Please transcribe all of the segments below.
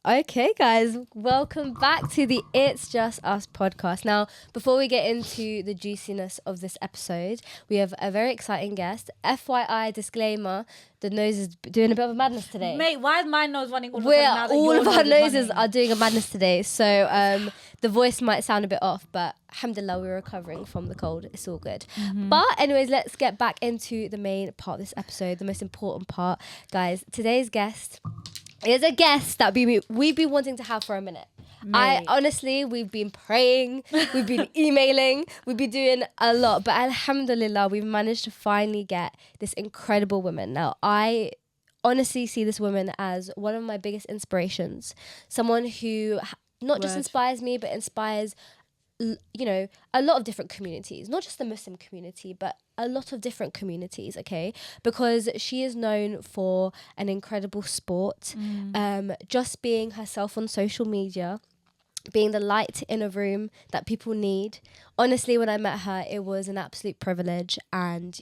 Okay, guys, welcome back to the It's Just Us podcast. Now, before we get into the juiciness of this episode, we have a very exciting guest. FYI, disclaimer, the nose is doing a bit of a madness today. Mate, why is my nose running all of a sudden now that All your of our nose is noses running? are doing a madness today, so the voice might sound a bit off, but alhamdulillah, we're recovering from the cold. It's all good. But anyways, let's get back into the main part of this episode, the most important part. Guys, today's guest is a guest that we've been wanting to have for a minute. We've been praying, we've been emailing, we've been doing a lot, but alhamdulillah, we've managed to finally get this incredible woman. Now, I honestly see this woman as one of my biggest inspirations, someone who not just inspires me, but inspires a lot of different communities, not just the Muslim community, but a lot of different communities, okay? Because she is known for an incredible sport, just being herself on social media, being the light in a room that people need. Honestly, when I met her, it was an absolute privilege, and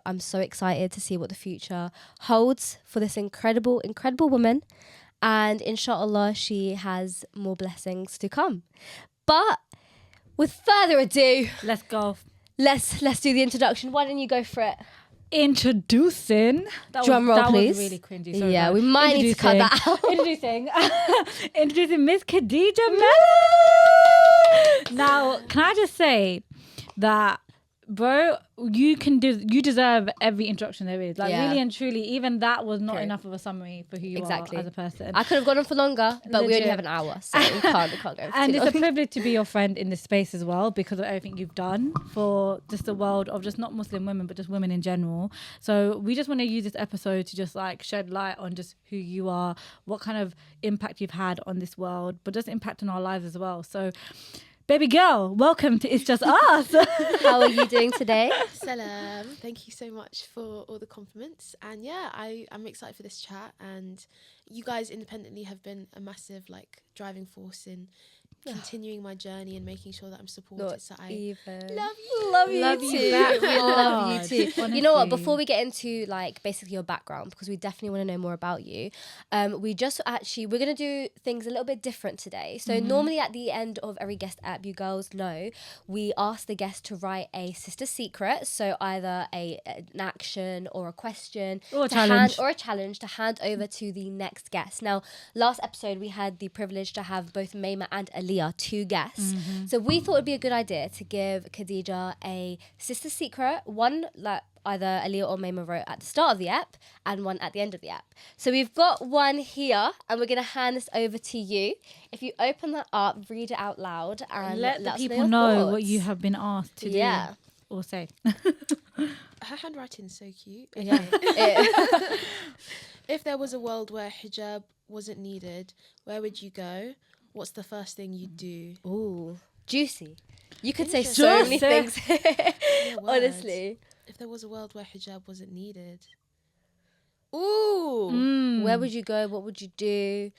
I'm so excited to see what the future holds for this incredible woman, and inshallah she has more blessings to come. But with further ado, Let's go. Let's do the introduction. Why don't you go for it? Introducing. Drum roll, please. That was really cringy. Sorry, Yeah, guys. we might need to cut that out. Introducing Miss Khadijah Mellah. Now, can I just say that, bro, you deserve every introduction there is. Like, really and truly, even that was not enough of a summary for who you are as a person. I could have gone on for longer, but we only have an hour, so we can't go and too it's long. a privilege to be your friend in this space as well, because of everything you've done for just the world of just not Muslim women, but just women in general. So we just want to use this episode to just like shed light on just who you are, what kind of impact you've had on this world, but just impact on our lives as well. So baby girl, welcome to It's Just Us. How are you doing today? Salam. Thank you so much for all the compliments. And yeah, I'm excited for this chat. And you guys independently have been a massive driving force in continuing my journey and making sure that I'm supported. So I love you. Love you back too. We love you hard, too. honestly. You know what? Before we get into basically your background, because we definitely want to know more about you, we're gonna do things a little bit different today. So normally at the end of every guest app, you girls know, we ask the guest to write a sister secret. So either an action or a question Or a challenge to hand over to the next guest. Now, last episode we had the privilege to have both Mayma and Aaliyah, two guests. So we thought it'd be a good idea to give Khadijah a sister secret, one that either Aaliyah or Mayma wrote at the start of the app and one at the end of the app. So we've got one here and we're going to hand this over to you. If you open that up, read it out loud and let the us people know your know what thoughts. you have been asked to do or say. Her handwriting's so cute. Yeah. If there was a world where hijab wasn't needed, where would you go? What's the first thing you'd do? Ooh, juicy. You could say so many things. Yeah, Honestly. If there was a world where hijab wasn't needed. Ooh. Where would you go? What would you do?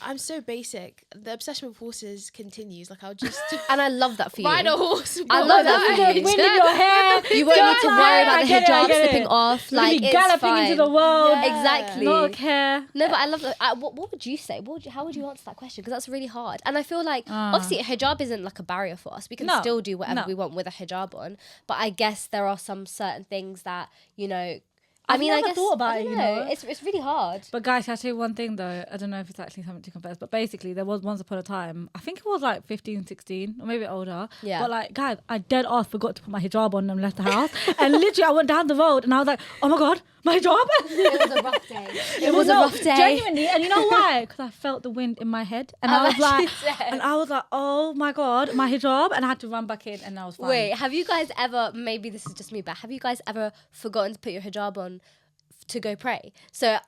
I'm so basic. The obsession with horses continues. I'll just And I love that for you. ride a horse. I love that for you. Wind in your hair. You won't need to worry about the hijab get it. slipping off. Like, It's galloping fine. into the world. Yeah. Exactly. Not care. No, but I love that. What would you say? How would you answer that question? Because that's really hard. And I feel like, obviously, a hijab isn't like a barrier for us. We can still do whatever we want with a hijab on. But I guess there are some certain things that, I never guess, thought about I it, don't know. It's really hard. But guys, I'll tell you one thing though. I don't know if it's actually something to confess, but basically there was once upon a time, I think it was 15, 16, or maybe older. Yeah. But guys, I dead ass forgot to put my hijab on and left the house. And literally I went down the road and I was like, oh my God, my hijab. It was a rough day. It was a rough day. Genuinely. And you know why? Because I felt the wind in my head. And I was like, oh my God, my hijab. And I had to run back in and I was fine. Wait, have you guys ever, maybe this is just me, but have you guys ever forgotten to put your hijab on to go pray? So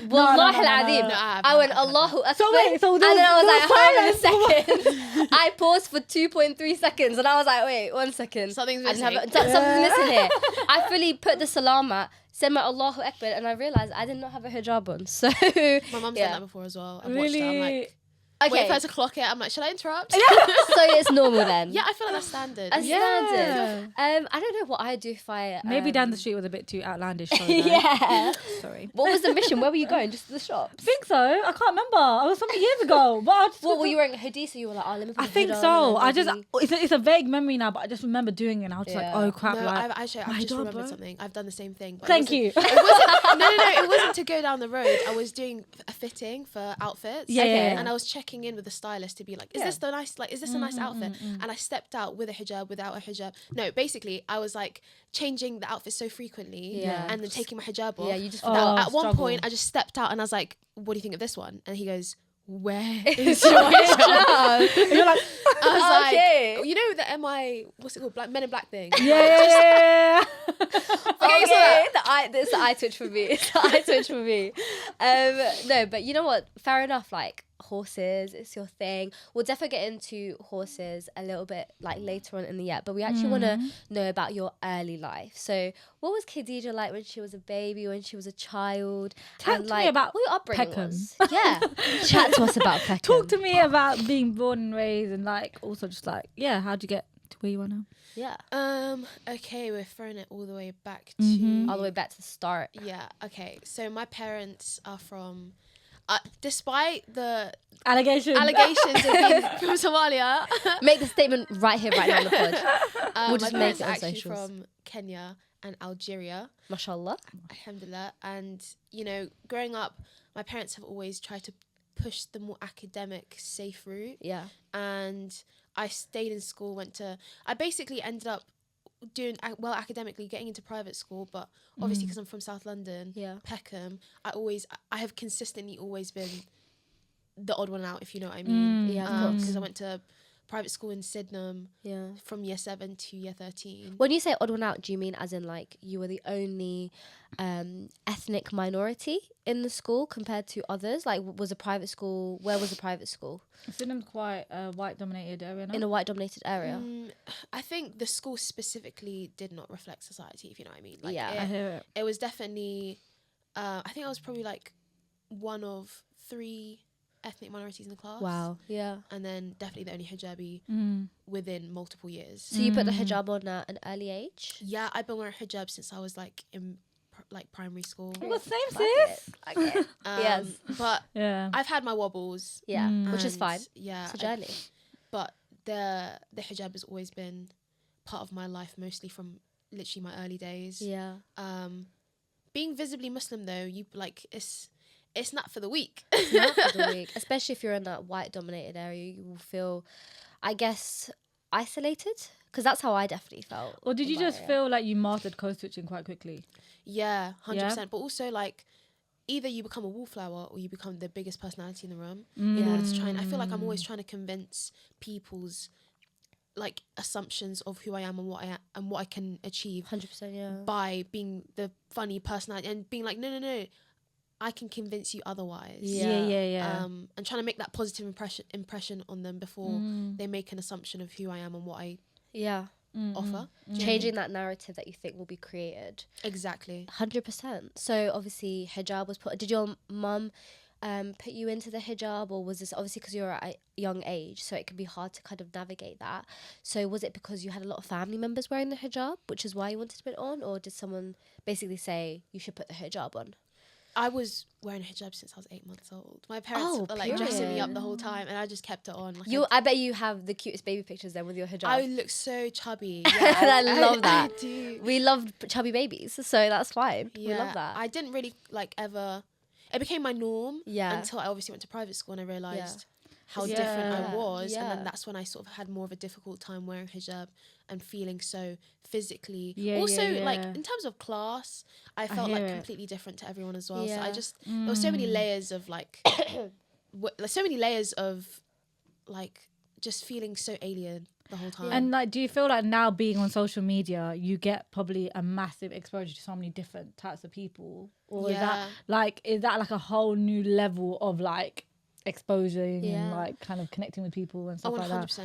Wallahi al-Azim, I went Allahu Akbar, and then I was like, hold on a second. I paused for 2.3 seconds and I was like, wait, 1 second. Something's Something's missing. missing here. I fully put the salamat, said my Allahu Akbar, and I realised I did not have a hijab on. So My mum's done that before as well. I've watched Really? her. I'm like, wait for her to clock it. I'm like, should I interrupt? So it's normal then. Yeah, I feel like that's standard. That's standard. I don't know what I do if I Maybe down the street was a bit too outlandish. Yeah. Sorry. What was the mission? Where were you going? Just to the shops? I think so. I can't remember. I was so many years ago. But What were you wearing a hoodie? So you were like, oh, let me put I a think hood so. on I and just a it's a vague memory now, but I just remember doing it and I was just like, Yeah. oh crap. No, like, I've just remembered something. I've done the same thing. But thank you. It wasn't, no, it wasn't to go down the road. I was doing a fitting for outfits. Yeah, yeah. And I was checking in with the stylist to be like, is this a nice outfit? And I stepped out with a hijab, without a hijab. No, basically, I was like changing the outfit so frequently Yeah. and then taking my hijab off. Yeah, you just that forgot. at one struggle. point, I just stepped out and I was like, what do you think of this one? And he goes, where It's is your your hijab? hijab. You're like, I was Okay. like, you know the MI, what's it called? Men in Black thing? yeah. Okay, it's the eye twitch for me. It's the eye twitch for me. No, but you know what? Fair enough. Like horses, it's your thing. We'll definitely get into horses a little bit like later on in the year. But we actually want to know about your early life. So, what was Khadijah like when she was a baby, when she was a child? Talk and to like me about what your upbringing Peckham. was. Yeah, chat to us about Peckham. Talk to me about being born and raised and like also just like, yeah, how'd you get to where you are now? Yeah, Okay, we're throwing it all the way back to all the way back to the start. Yeah, okay. So my parents are from despite the Allegations. allegations of being from Somalia, Make the statement right here, right now on the pod. We'll just my make parents it are on actually socials. from Kenya and Algeria. Mashallah. Alhamdulillah. And, you know, growing up, my parents have always tried to push the more academic, safe route. Yeah. And I stayed in school, I basically ended up doing well academically, getting into private school, but obviously because I'm from South London, Yeah. Peckham, I have consistently always been the odd one out, if you know what I mean. Yeah, of course. Because I went to private school in Sydenham Yeah. from year 7 to year 13. When you say odd one out, do you mean as in like you were the only ethnic minority in the school compared to others? Like where was the private school? Sydenham's quite a white dominated area now. In a white dominated area. I think the school specifically did not reflect society, if you know what I mean. Like, Yeah. I hear it. it was definitely, I think I was probably like one of 3 ethnic minorities in the class. Wow. Yeah. And then definitely the only hijabi within multiple years. So you put the hijab on at an early age? Yeah, I've been wearing hijab since I was like in primary school. Well, same Fuck sis. it. Okay. Yes. But Yeah. I've had my wobbles. Yeah. Which is and fine. Yeah. It's a journey. But the hijab has always been part of my life, mostly from literally my early days. Yeah. Being visibly Muslim though, you like it's not for the weak. Not for the week. Especially if you're in that white dominated area, you will feel, I guess, isolated. Because that's how I definitely felt. Or did in you my just area. feel like you mastered code switching quite quickly? Yeah, 100%. Yeah? But also like either you become a wallflower or you become the biggest personality in the room in order to try and I feel like I'm always trying to convince people's like assumptions of who I am and what I can achieve 100%, yeah. by being the funny personality and being like no, I can convince you otherwise. Yeah. And trying to make that positive impression on them before they make an assumption of who I am and what I Yeah. offer. Changing that narrative that you think will be created. Exactly. 100%. So obviously hijab was put. Did your mum put you into the hijab, or was this obviously because you're at a young age, so it can be hard to kind of navigate that? So was it because you had a lot of family members wearing the hijab, which is why you wanted to put it on, or did someone basically say you should put the hijab on? I was wearing a hijab since I was 8 months old. My parents were like dressing me up the whole time, and I just kept it on. Like I bet you have the cutest baby pictures then with your hijab. I look so chubby. And I love that. I do. We love chubby babies, so that's fine. Yeah, We love that. I didn't really like ever. It became my norm. Yeah. Until I obviously went to private school and I realized how Yeah. different I was, and Yeah. then that's when I sort of had more of a difficult time wearing hijab and feeling so physically. Yeah, also, yeah, like yeah. in terms of class, I felt hear like it. completely different to everyone as well. So Yeah. I just there were so many layers of like, so many layers of like just feeling so alien the whole time. And like, do you feel like now being on social media, you get probably a massive exposure to so many different types of people? Or is that like a whole new level of like exposing and like kind of connecting with people and stuff like that? 100%.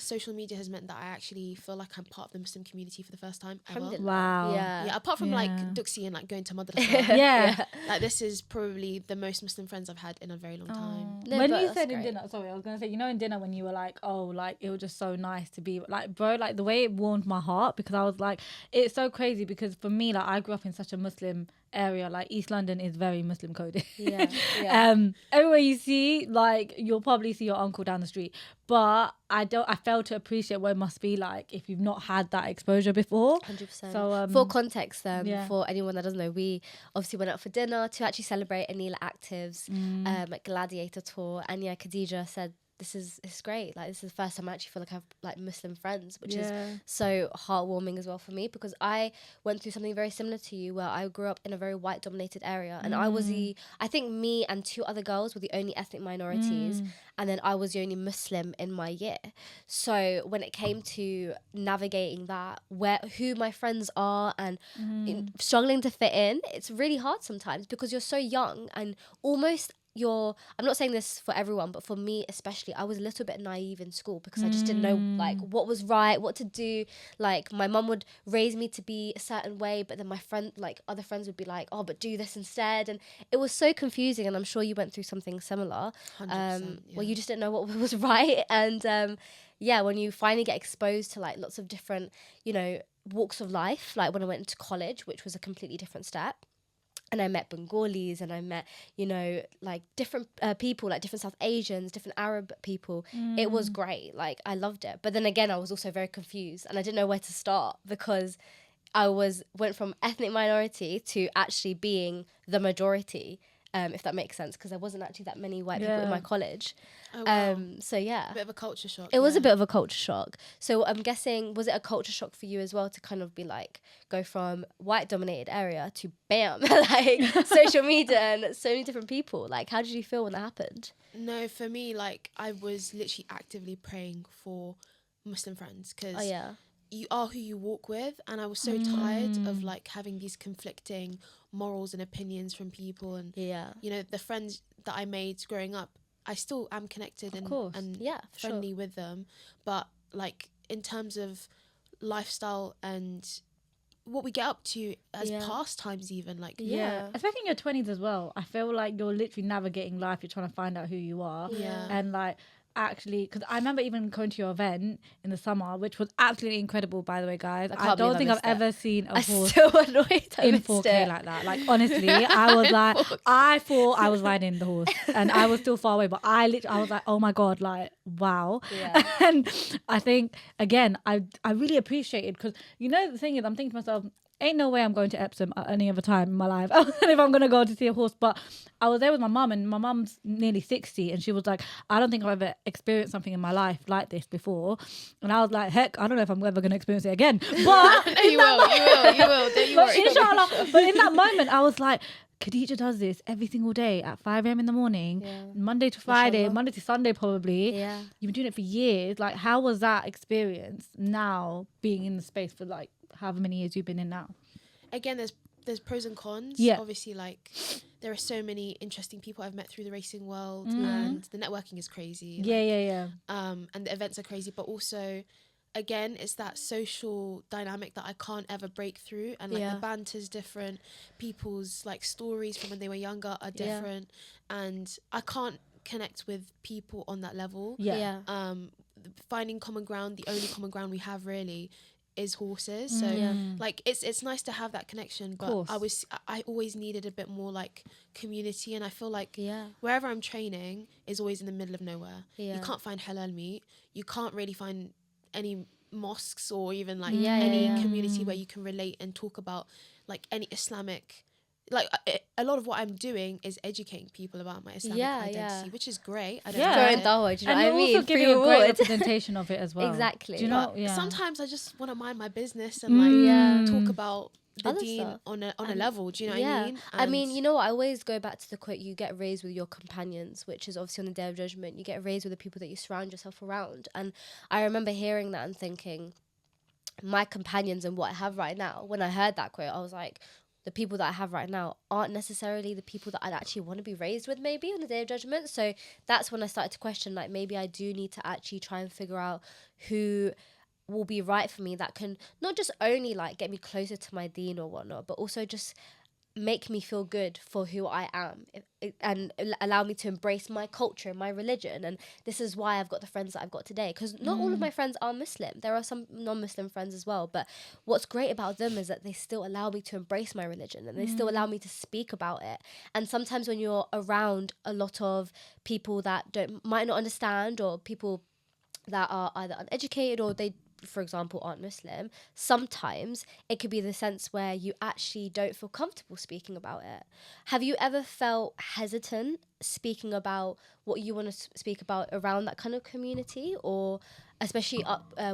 social media has meant that I actually feel like I'm part of the Muslim community for the first time ever. Alhamdulillah. Wow. Yeah. Apart from Yeah. like Duxie and like going to madrasa. Yeah. Like this is probably the most Muslim friends I've had in a very long time. No, When but you that's said in great. dinner, sorry, I was gonna say, you know, in dinner when you were like, oh, like it was just so nice to be like, bro, like the way it warmed my heart, because I was like, it's so crazy because for me, like I grew up in such a Muslim area, like East London is very Muslim coded. Yeah, yeah. Everywhere you see, like you'll probably see your uncle down the street, but I failed to appreciate what it must be like if you've not had that exposure before. 100%. So for context, yeah. for anyone that doesn't know, we obviously went out for dinner to actually celebrate Anila Active's like Gladiator tour, and yeah, Khadijah said it's great. Like this is the first time I actually feel like I have like Muslim friends, which is so heartwarming as well for me, because I went through something very similar to you, where I grew up in a very white dominated area, and I think me and two other girls were the only ethnic minorities, and then I was the only Muslim in my year. So when it came to navigating that, who my friends are and struggling to fit in, it's really hard sometimes because you're so young and almost I'm not saying this for everyone, but for me especially, I was a little bit naive in school because I just didn't know like what was right, what to do. Like my mum would raise me to be a certain way, but then my other friends would be like, oh, but do this instead. And it was so confusing, and I'm sure you went through something similar. 100%, where you just didn't know what was right. And when you finally get exposed to like lots of different, walks of life, like when I went into college, which was a completely different step. And I met Bengalis, and I met, like different people, like different South Asians, different Arab people. It was great. Like, I loved it. But then again, I was also very confused, and I didn't know where to start because I went from ethnic minority to actually being the majority, if that makes sense, because there wasn't actually that many white people in my college. Oh, wow. So yeah. A bit of a culture shock. It was a bit of a culture shock. So I'm guessing, was it a culture shock for you as well to kind of be like, go from white dominated area to bam, like social media and so many different people? Like, how did you feel when that happened? No, for me, like I was literally actively praying for Muslim friends because you are who you walk with, and I was so tired of like having these conflicting morals and opinions from people, and the friends that I made growing up, I still am connected and friendly with them, but like in terms of lifestyle and what we get up to as pastimes, even like especially in your 20s as well, I feel like you're literally navigating life, you're trying to find out who you are, and like actually, because I remember even going to your event in the summer, which was absolutely incredible, by the way, guys. I don't think I've ever seen a horse so annoyed in 4K like that. Like, honestly, I was like, I thought I was riding the horse and I was still far away, but I was like, oh my God, like, wow. And I think, again, I really appreciate it because, the thing is, I'm thinking to myself, ain't no way I'm going to Epsom at any other time in my life if I'm going to go to see a horse. But I was there with my mum, and my mum's nearly 60, and she was like, I don't think I've ever experienced something in my life like this before. And I was like, heck, I don't know if I'm ever going to experience it again. But no, you will, don't you worry. Inshallah. But in that moment, I was like, Khadijah does this every single day at 5 a.m. in the morning, Monday to Friday, Monday to Sunday probably. Yeah. You've been doing it for years. Like, how was that experience now being in the space for like however many years you've been in now? Again, there's pros and cons. Obviously, like there are so many interesting people I've met through the racing world, and the networking is crazy. And the events are crazy, but also, again, it's that social dynamic that I can't ever break through, and like the banter's different. People's like stories from when they were younger are different, and I can't connect with people on that level. Finding common ground, the only common ground we have really is horses. So like it's nice to have that connection, but I always needed a bit more like community, and I feel like wherever I'm training is always in the middle of nowhere. You can't find halal meat, you can't really find any mosques or even like any community where you can relate and talk about like any Islamic, like a lot of what I'm doing is educating people about my Islamic identity, which is great. I don't know. Do you know and what I mean? Also giving a great representation of it as well. Exactly. Do you know? Sometimes I just want to mind my business and like talk about the other deen stuff on a level. Do you know what I mean? I mean, you know what? I always go back to the quote: "You get raised with your companions," which is obviously on the Day of Judgment. You get raised with the people that you surround yourself around. And I remember hearing that and thinking, my companions and what I have right now. When I heard that quote, I was like, the people that I have right now aren't necessarily the people that I'd actually want to be raised with maybe on the day of judgment. So that's when I started to question, like, maybe I do need to actually try and figure out who will be right for me, that can not just only like get me closer to my deen or whatnot, but also just make me feel good for who I am, and allow me to embrace my culture and my religion. And this is why I've got the friends that I've got today, because not all of my friends are Muslim. There are some non-Muslim friends as well, but what's great about them is that they still allow me to embrace my religion, and they still allow me to speak about it. And sometimes when you're around a lot of people that might not understand, or people that are either uneducated or they, for example, aren't Muslim, sometimes it could be the sense where you actually don't feel comfortable speaking about it. Have you ever felt hesitant speaking about what you want to speak about around that kind of community? Or especially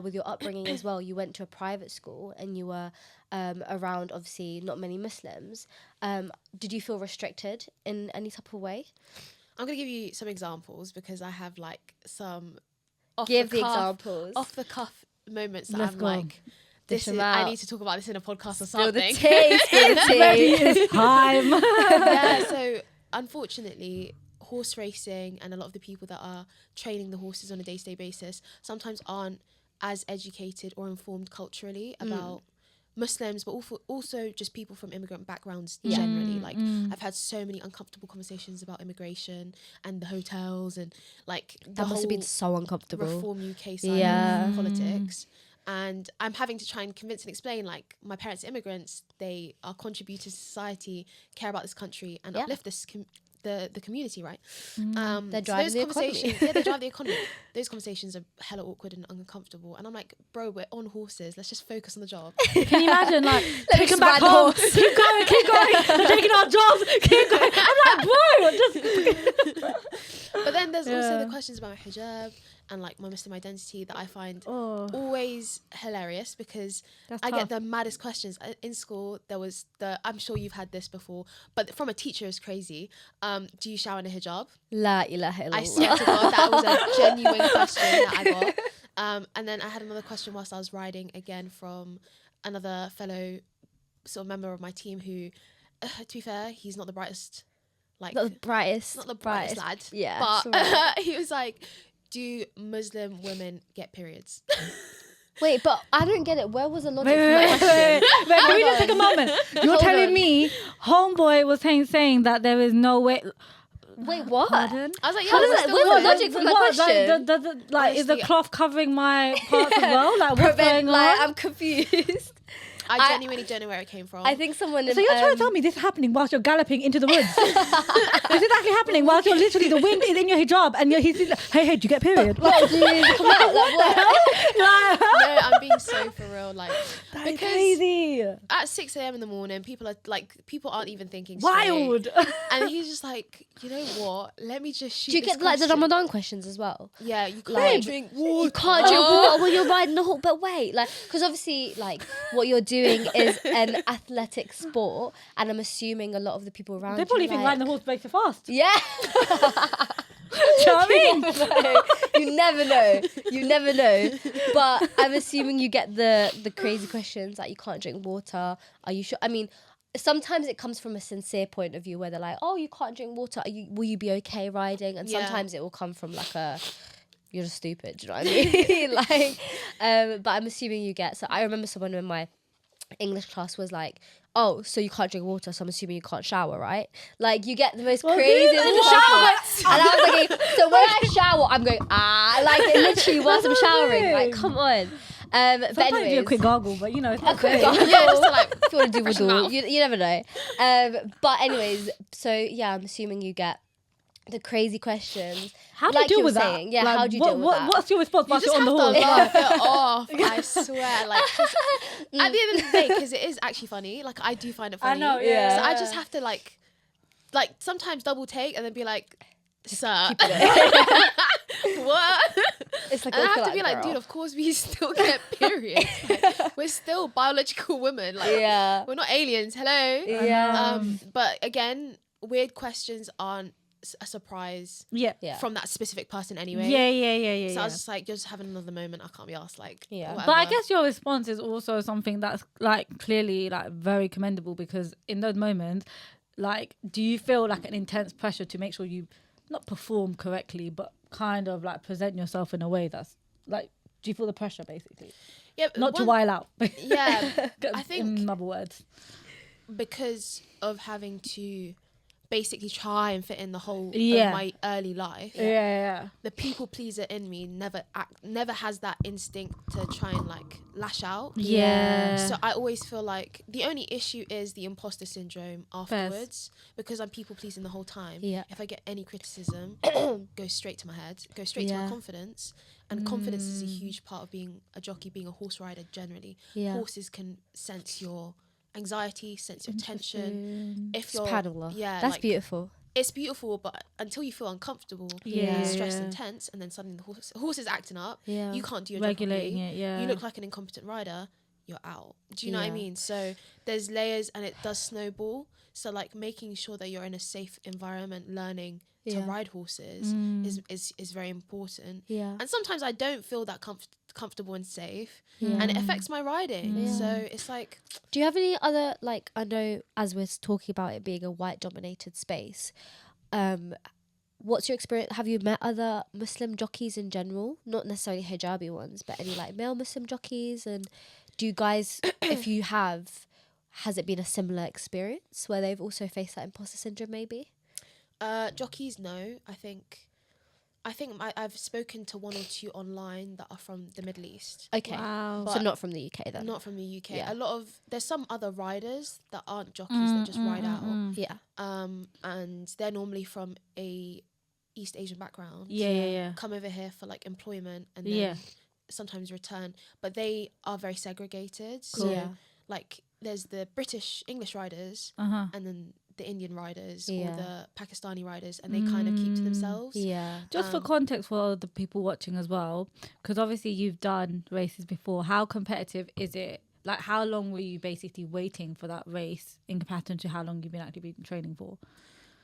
with your upbringing as well, you went to a private school and you were around obviously not many Muslims. Did you feel restricted in any type of way? I'm going to give you some examples because I have like some off Give the the examples. off the cuff moments that Let's I'm go. like, Dish 'em I out. need to talk about this in a podcast or Spill the something. tea, spill the tea. It's time. Yeah, so unfortunately, horse racing and a lot of the people that are training the horses on a day-to-day basis sometimes aren't as educated or informed culturally about Muslims, but also just people from immigrant backgrounds generally. Like, I've had so many uncomfortable conversations about immigration and the hotels and like the That must have been whole so uncomfortable. Reform UK side Yeah. of politics. And I'm having to try and convince and explain, like, my parents are immigrants, they are contributors to society, care about this country and uplift this the community, right? They're driving the economy. Yeah, they drive the economy. Those conversations are hella awkward and uncomfortable. And I'm like, bro, we're on horses. Let's just focus on the job. Can you imagine, like, Let me take just them back ride the home, horse. keep going, we're taking our jobs, keep going. I'm like, bro, just... But then there's also Yeah. the questions about my hijab and like my Muslim identity that I find Oh, always hilarious, because that's I tough. get the maddest questions. In school, there was I'm sure you've had this before, but from a teacher is crazy. Do you shower in a hijab? La ilaha I illallah. swear to God, that was a genuine question that I got. And then I had another question whilst I was riding, again from another fellow sort of member of my team who, to be fair, he's not the brightest, like Not the brightest. not the brightest lad. Yeah. But sorry. he was like, do Muslim women get periods? Wait, but I don't get it. Where was the logic Wait, for my question? Can we just take a moment? You're Hold telling on. me homeboy was saying that there is no way. Wait, what? Pardon? I was like, yeah, How does we're that- still what's the women. logic for my What, question? Like, is the Honestly, cloth covering my parts as well? Like, what's Prevent, going like, on? I'm confused. I genuinely don't know where it came from. I think someone. So you're trying to tell me this is happening whilst you're galloping into the woods? Is it actually happening whilst you're literally, the wind is in your hijab and he's like, hey, do you get period? Like, What, do you come out? Like, what? No, I'm being so for real. Like, that is because crazy. at 6 a.m. in the morning, people aren't even thinking straight. Wild. And he's just like, you know what? Let me just shoot. Do you this get like the question. Ramadan questions as well? Yeah, you can't Like, drink water. You can't drink water when you're riding the horse. But wait, like, because obviously, like, what you're doing is an athletic sport, and I'm assuming a lot of the people around They probably you, think like, riding the horse makes you fast. Yeah. Do you know what I mean? You never know. You never know. But I'm assuming you get the crazy questions like, you can't drink water. Are you sure? I mean, sometimes it comes from a sincere point of view where they're like, oh, you can't drink water. Will you be okay riding? And Yeah. sometimes it will come from like you're just stupid. Do you know what I mean? Like, but I'm assuming you get. So I remember someone in my English class was like, oh, so you can't drink water, so I'm assuming you can't shower, right? Like, you get the most crazy in the responses. And I was like, so when I shower, I'm going, like, literally whilst I'm showering. Like, come on. But Sometimes anyways, do a quick gargle, but you know, it's not quick great. gargle. Yeah, just to like if you want to do Fresh your wudu, mouth. you never know. But anyways, so yeah, I'm assuming you get the crazy questions. How do Like you you deal with were that? saying, yeah, Like, how do you deal with that? What's your response You whilst just you're on have the to horse? laugh it off. I swear, like, just, at the end of the day, because it is actually funny. Like, I do find it I funny. know, yeah. So I just have to like sometimes double take and then be like, sir, what? It's like, And I okay, have to be like, girl. dude, of course we still get periods. Like, we're still biological women. Like, Yeah. we're not aliens. Hello. Yeah. But again, weird questions aren't a surprise Yeah. from that specific person anyway. Yeah. So I was just like, you're just having another moment. I can't be asked. Like, whatever. But I guess your response is also something that's like clearly like very commendable, because in those moments, like, do you feel like an intense pressure to make sure you not perform correctly, but kind of like present yourself in a way that's like, do you feel the pressure basically? Yeah, Not to while out. Yeah, I think in other words, because of having to basically try and fit in the whole of my early life. Yeah. The people pleaser in me never has that instinct to try and like lash out. Yeah. So I always feel like the only issue is the imposter syndrome afterwards, because I'm people pleasing the whole time. Yeah. If I get any criticism, goes straight to my head, goes straight to my confidence. And confidence is a huge part of being a jockey, being a horse rider generally. Yeah. Horses can sense your anxiety, sense your tension. If you're that's like, beautiful. It's beautiful, but until you feel uncomfortable, stressed and tense, and then suddenly the horse is acting up, you can't do your regulating job properly. it. You look like an incompetent rider, you're out. Do you know what I mean? So there's layers, and it does snowball. So like making sure that you're in a safe environment, learning to ride horses is very important. And sometimes I don't feel that comfortable and safe, and it affects my riding. So it's like, do you have any other, like, I know as we're talking about it being a white dominated space, what's your experience? Have you met other Muslim jockeys in general, not necessarily hijabi ones, but any like male Muslim jockeys? And do you guys, if you have, has it been a similar experience where they've also faced that imposter syndrome maybe? Jockeys, no. I think I've spoken to one or two online that are from the Middle East. Okay. Wow. So not from the UK then? Not from the UK. Yeah. There's some other riders that aren't jockeys that just ride out. Yeah. And they're normally from a East Asian background. Yeah. Come over here for like employment and then sometimes return. But they are very segregated. Cool. So like there's the British English riders and then the Indian riders or the Pakistani riders, and they kind of keep to themselves. Yeah. Just for context for the people watching as well, because obviously you've done races before. How competitive is it? Like, how long were you basically waiting for that race in comparison to how long you've been actually training for?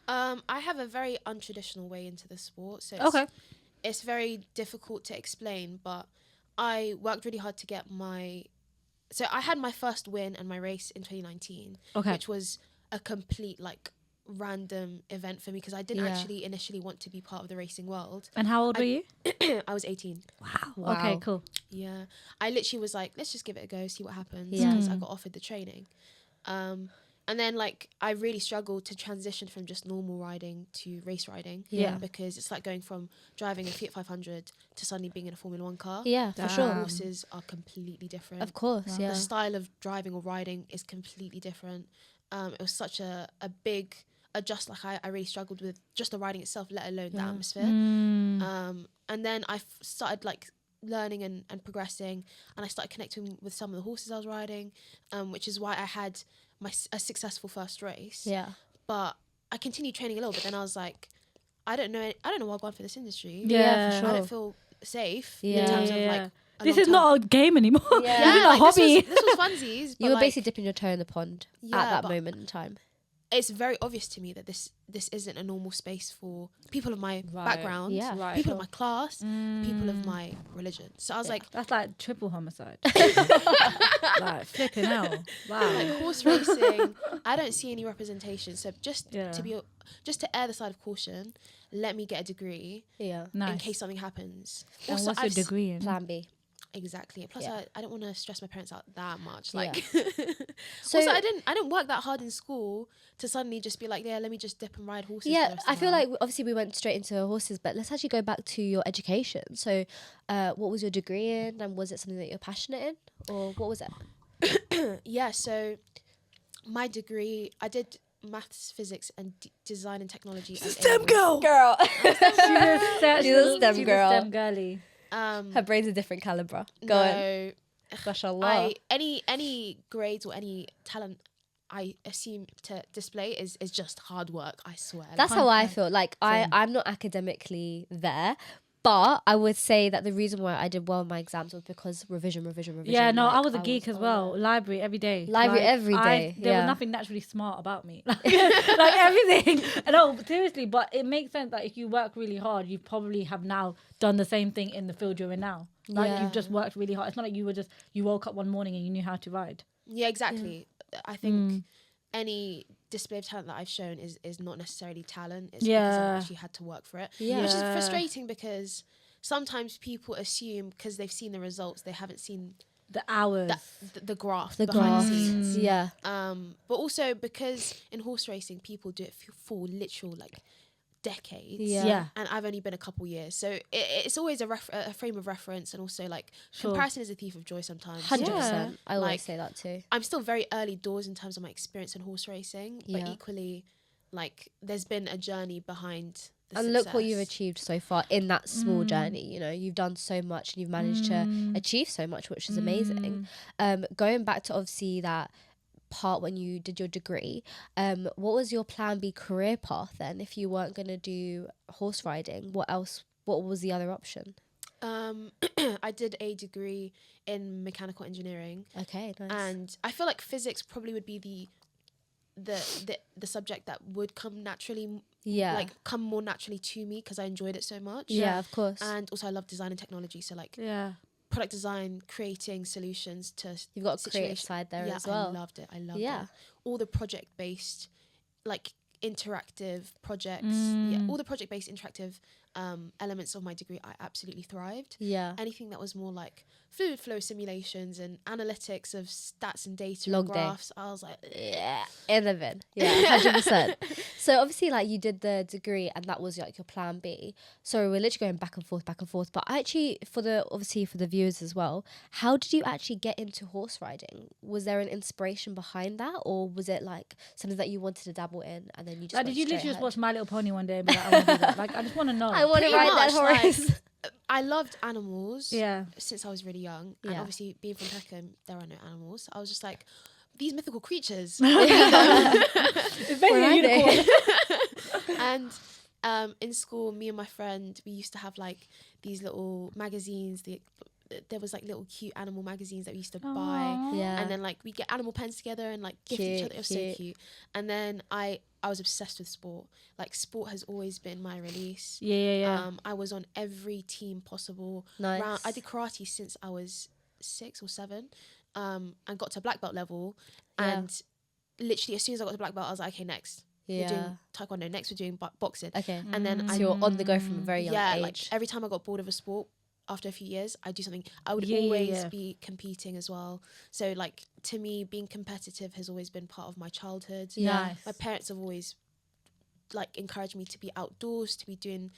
I have a very untraditional way into the sport, so it's very difficult to explain, but I worked really hard to get so I had my first win and my race in 2019, which was a complete like random event for me, because I didn't actually initially want to be part of the racing world. And how old were you? I was 18. Wow. Okay, cool. Yeah. I literally was like, let's just give it a go, see what happens, because I got offered the training. And then like I really struggled to transition from just normal riding to race riding. Yeah. Because it's like going from driving a Fiat 500 to suddenly being in a Formula 1 car. Yeah, for sure. Horses are completely different. Of course, The style of driving or riding is completely different. It was such a big adjust. Like I really struggled with just the riding itself, let alone the atmosphere. And then I started like learning and progressing, and I started connecting with some of the horses I was riding, which is why I had a successful first race. Yeah. But I continued training a little bit. Then I was like, I don't know what I'm going for this industry. Yeah, for sure. I don't feel safe in terms of like. This is not a game anymore. Yeah. This is a hobby. This was funsies. You were basically dipping your toe in the pond at that but moment in time. It's very obvious to me that this isn't a normal space for people of my background, people of my class, people of my religion. So I was like, that's like triple homicide. Like flipping hell. Wow. like horse racing, I don't see any representation. So just to err the side of caution, let me get a degree. Yeah. In case something happens. And Also, what's your degree in? Plan B. Exactly. Plus, I don't want to stress my parents out that much. Like, so also, I didn't work that hard in school to suddenly just be like, let me just dip and ride horses. Yeah, I feel like obviously we went straight into horses, but let's actually go back to your education. So, what was your degree in, and was it something that you're passionate in, or what was it? Yeah. So, my degree, I did maths, physics, and design and technology. STEM girl. She's a STEM girl. STEM girly. Her brain's a different calibre. Go on. Mashallah. Any grades or any talent I assume to display is just hard work, I swear. That's how I feel. Like I'm not academically there, But I would say that the reason why I did well in my exams was because revision. Yeah, no, Like, I was a geek as well. Library every day. Every day. There was nothing naturally smart about me. Like everything. No, seriously, but it makes sense that if you work really hard, you probably have now done the same thing in the field you're in now. Like you've just worked really hard. It's not like you woke up one morning and you knew how to ride. Yeah, exactly. I think any display of talent that I've shown is not necessarily talent. It's because I've actually had to work for it. Yeah. Which is frustrating because sometimes people assume because they've seen the results, they haven't seen the hours, the graph, the behind graph. the scenes. Yeah. But also because in horse racing, people do it for literal like decades. Yeah. And I've only been a couple years, so it's always a frame of reference, and also like comparison is a thief of joy sometimes. 100%. I always Like, say that too. I'm still very early doors in terms of my experience in horse racing, but equally, like there's been a journey behind the And success. look what you've achieved so far in that small journey. You know, you've done so much and you've managed to achieve so much, which is amazing. Going back to obviously that part when you did your degree, what was your plan B career path then? If you weren't going to do horse riding, what was the other option? I did a degree in mechanical engineering. Okay, nice. And I feel like physics probably would be the subject that would come naturally, come more naturally to me because I enjoyed it so much. Yeah, of course. And also I love design and technology, so like product design, creating solutions to you've got a creative side there as well. I loved it. It. All the project based, like interactive projects. All the project based interactive elements of my degree, I absolutely thrived. Yeah. Anything that was more like fluid flow simulations and analytics of stats and data Long and graphs, I was like, in the bin. Yeah, 100%. So obviously, like you did the degree, and that was like your plan B. So we're literally going back and forth. But actually, for the viewers as well, how did you actually get into horse riding? Was there an inspiration behind that, or was it like something that you wanted to dabble in, and then you just like, did you literally just watch My Little Pony one day and be like, I want to do that? Like, I just want to know. I want to ride that horse. I loved animals since I was really young. And obviously being from Peckham, there are no animals. I was just like, these mythical creatures. It's basically a unicorn. And in school, me and my friend, we used to have like these little magazines. There was like little cute animal magazines that we used to buy. Yeah. And then like we get animal pens together and like gift each other. It was so cute. And then I was obsessed with sport. Like sport has always been my release. Yeah. I was on every team possible. Nice. I did karate since I was 6 or 7, and got to black belt level. And literally as soon as I got to black belt, I was like, okay, next. We're doing taekwondo. Next, we're doing boxing. Okay. And then so you're on the go from a very young age. Like every time I got bored of a sport, after a few years, I do something. I would always be competing as well. So like to me, being competitive has always been part of my childhood. Nice. My parents have always like encouraged me to be outdoors, to be doing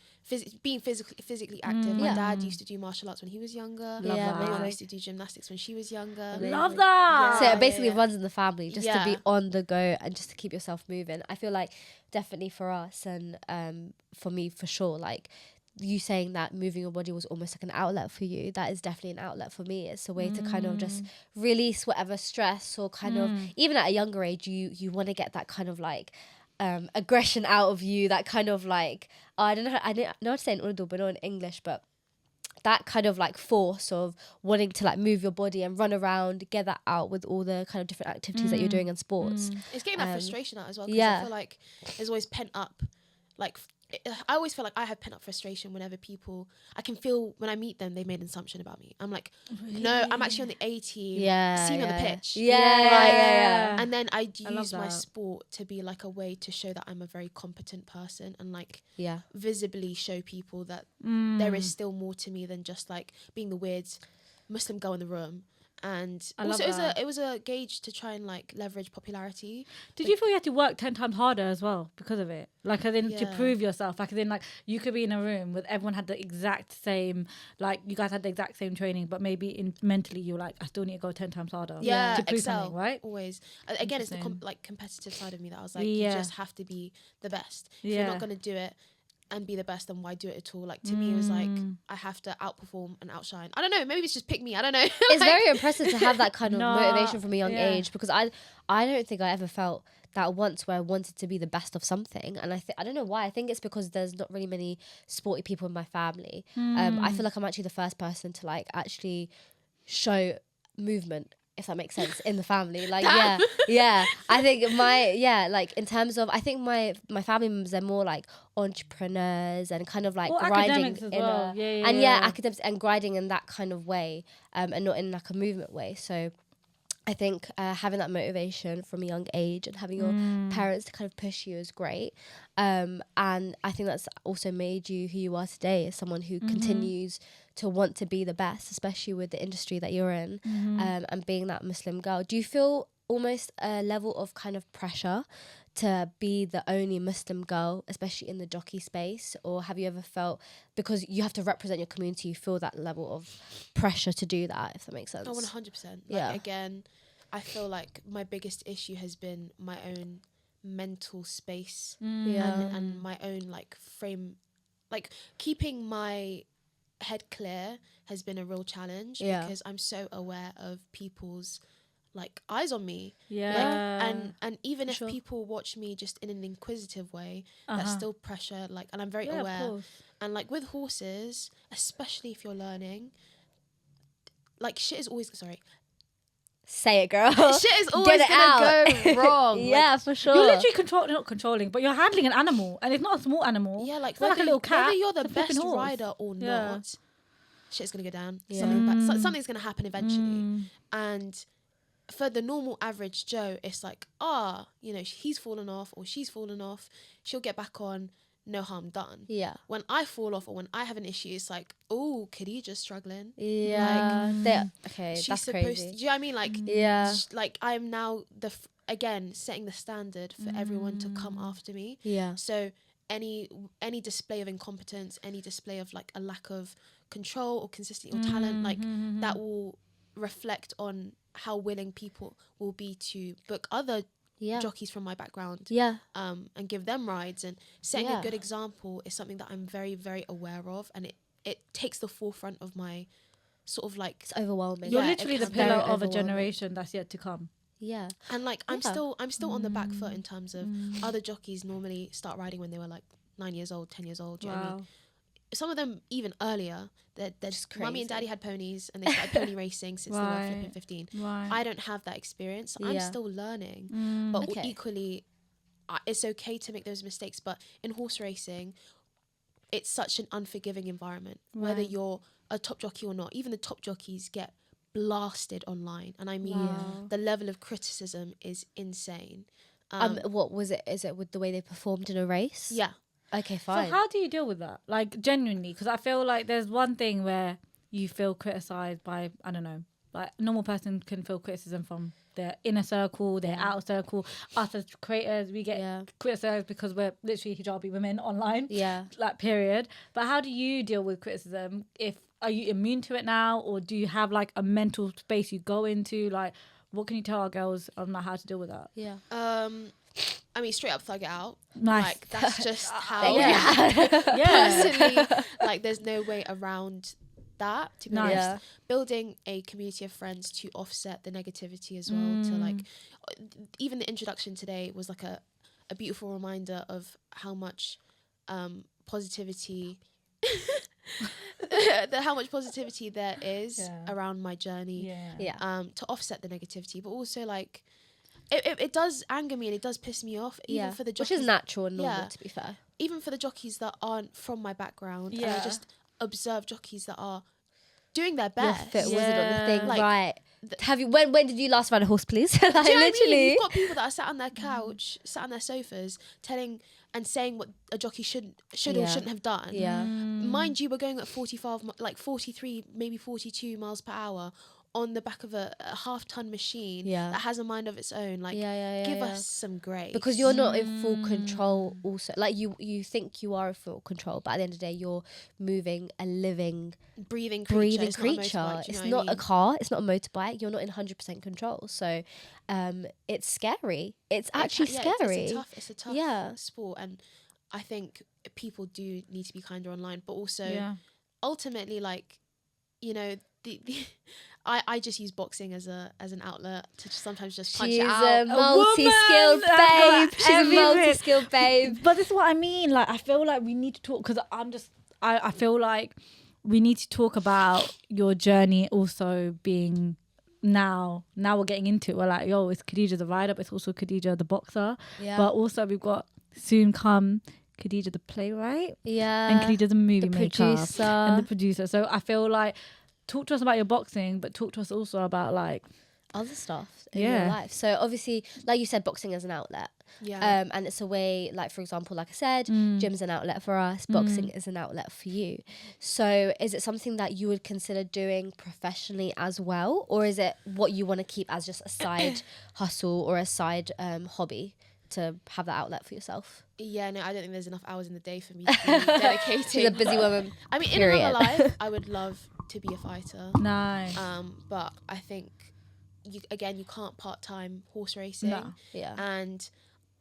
being physically active. My dad used to do martial arts when he was younger. My mum used to do gymnastics when she was younger. Love that. So it basically runs in the family, just to be on the go and just to keep yourself moving. I feel like definitely for us and for me for sure, like you saying that moving your body was almost like an outlet for you, that is definitely an outlet for me. It's a way to kind of just release whatever stress or kind of, even at a younger age, you want to get that kind of like aggression out of you, that kind of like, I don't know how to say in Urdu, but not in English, but that kind of like force of wanting to like move your body and run around, get that out with all the kind of different activities that you're doing in sports. It's getting that frustration out as well, because I feel like there's always pent up, like I always feel like I have pent up frustration whenever I can feel when I meet them, they've made an assumption about me. I'm like, no, I'm actually on the A team. See me on the pitch. And then I use my sport to be like a way to show that I'm a very competent person and like visibly show people that there is still more to me than just like being the weird Muslim girl in the room. And also it was a gauge to try and like leverage popularity. Did you feel you had to work 10 times harder as well because of it? Like to prove yourself, like then like you could be in a room with everyone had the exact same, like you guys had the exact same training, but maybe mentally you're like, I still need to go 10 times harder. To prove excel, something, right? Always. Again, it's the competitive side of me that I was like, you just have to be the best. If you're not going to do it, and be the best, then why do it at all? Like, to me, it was like, I have to outperform and outshine. I don't know, maybe it's just pick me, I don't know. It's very impressive to have that kind of No, motivation from a young yeah. age, because I don't think I ever felt that once where I wanted to be the best of something. And I don't know why. I think it's because there's not really many sporty people in my family. I feel like I'm actually the first person to like actually show movement, if that makes sense, in the family. Like, yeah. I think like in terms of, I think my family members are more like entrepreneurs and kind of like Or grinding academics as well. academics and grinding in that kind of way, and not in like a movement way. So I think having that motivation from a young age and having your parents to kind of push you is great. And I think that's also made you who you are today, as someone who continues to want to be the best, especially with the industry that you're in, and being that Muslim girl. Do you feel almost a level of kind of pressure to be the only Muslim girl, especially in the jockey space? Or have you ever felt, because you have to represent your community, you feel that level of pressure to do that, if that makes sense? Oh, 100%. Like, Yeah. again, I feel like my biggest issue has been my own mental space and my own like frame, like keeping my head clear has been a real challenge, because I'm so aware of people's like eyes on me. And even if people watch me just in an inquisitive way, that's still pressure, like, and I'm very aware. And like with horses, especially if you're learning, like shit is always Say it, girl. shit is always gonna go wrong. Yeah, like, for sure. You're literally not controlling, but you're handling an animal, and it's not a small animal. yeah, like it's not like a little cat. whether you're the it's a flipping best horse. rider or not, shit's gonna go down. Yeah. Something's gonna happen eventually. And for the normal average Joe, it's like, he's fallen off or she's fallen off, she'll get back on, no harm done. Yeah. When I fall off or when I have an issue, it's like, oh, Khadijah's struggling. Yeah. Okay, She's that's supposed crazy. to, do you know what I mean? Like, like I'm now again setting the standard for everyone to come after me. Yeah. So any display of incompetence, any display of like a lack of control or consistency or talent, like that will reflect on how willing people will be to book other jockeys from my background, and give them rides. And setting a good example is something that I'm very, very aware of, and it takes the forefront of my sort of like, It's overwhelming. You're literally the pillar of a overwhelming. generation that's yet to come. Yeah. and like I'm still on the back foot in terms of other jockeys normally start riding when they were like 9 years old, 10 years old. Do you know what I mean? Some of them even earlier. They're just crazy. Mummy and daddy had ponies and they started pony racing since they were flipping 15. I don't have that experience. So I'm still learning. But equally, it's okay to make those mistakes. But in horse racing, it's such an unforgiving environment. Whether you're a top jockey or not, even the top jockeys get blasted online. And I mean, the level of criticism is insane. What was it? Is it with the way they performed in a race? Yeah. Okay, fine. So how do you deal with that? Like, genuinely, because I feel like there's one thing where you feel criticised by, I don't know, like a normal person can feel criticism from their inner circle, their outer circle. Us as creators, we get criticised because we're literally hijabi women online. Yeah. Like, period. But how do you deal with criticism? Are you immune to it now? Or do you have like a mental space you go into? Like, what can you tell our girls on how to deal with that? Yeah. I mean, straight up thug it out. Nice. Like, that's just how. Yeah. Personally, like, there's no way around that, to be honest. Yeah. Building a community of friends to offset the negativity as well. To like, even the introduction today was like a beautiful reminder of how much positivity how much positivity there is around my journey. To offset the negativity, but also like it does anger me and it does piss me off, even for the jockeys, which is natural and normal, to be fair. Even for the jockeys that aren't from my background, and I just observe jockeys that are doing their best. Your foot wasn't on the thing, Like, right? Have you? When did you last ride a horse, please? Like, do you know what I mean? literally. You've got people that are sat on their couch, sat on their sofas, telling and saying what a jockey should or shouldn't have done. Yeah. Mind you, we're going at 43, maybe 42 miles per hour on the back of a half-ton machine that has a mind of its own. Like, give us some grace. Because you're not in full control also. Like, you think you are in full control, but at the end of the day, you're moving a living, breathing creature. It's not a car. It's not a motorbike. You're not in 100% control. So it's scary. It's actually scary. It's a tough sport. And I think people do need to be kinder online, but also ultimately, like, you know, the I just use boxing as an outlet to sometimes just punch She's it out. a multi-skilled babe. She's a multi-skilled babe. But this is what I mean. Like, I feel like we need to talk, because I feel like we need to talk about your journey also being now we're getting into it. We're like, yo, it's Khadijah the rider, but it's also Khadijah the boxer. Yeah. But also we've got soon come Khadijah the playwright. Yeah. And Khadijah the movie the maker. producer. And the producer. So I feel like, talk to us about your boxing, but talk to us also about like other stuff in your life. So obviously, like you said, boxing is an outlet. Yeah. And it's a way, like, for example, like I said, gym's an outlet for us, boxing is an outlet for you. So is it something that you would consider doing professionally as well? Or is it what you want to keep as just a side hustle or a side hobby to have that outlet for yourself? Yeah, no, I don't think there's enough hours in the day for me to be dedicating. She's a busy woman. I mean, in another life, I would love to be a fighter. nice. But I think you can't part-time horse racing. No. Yeah. And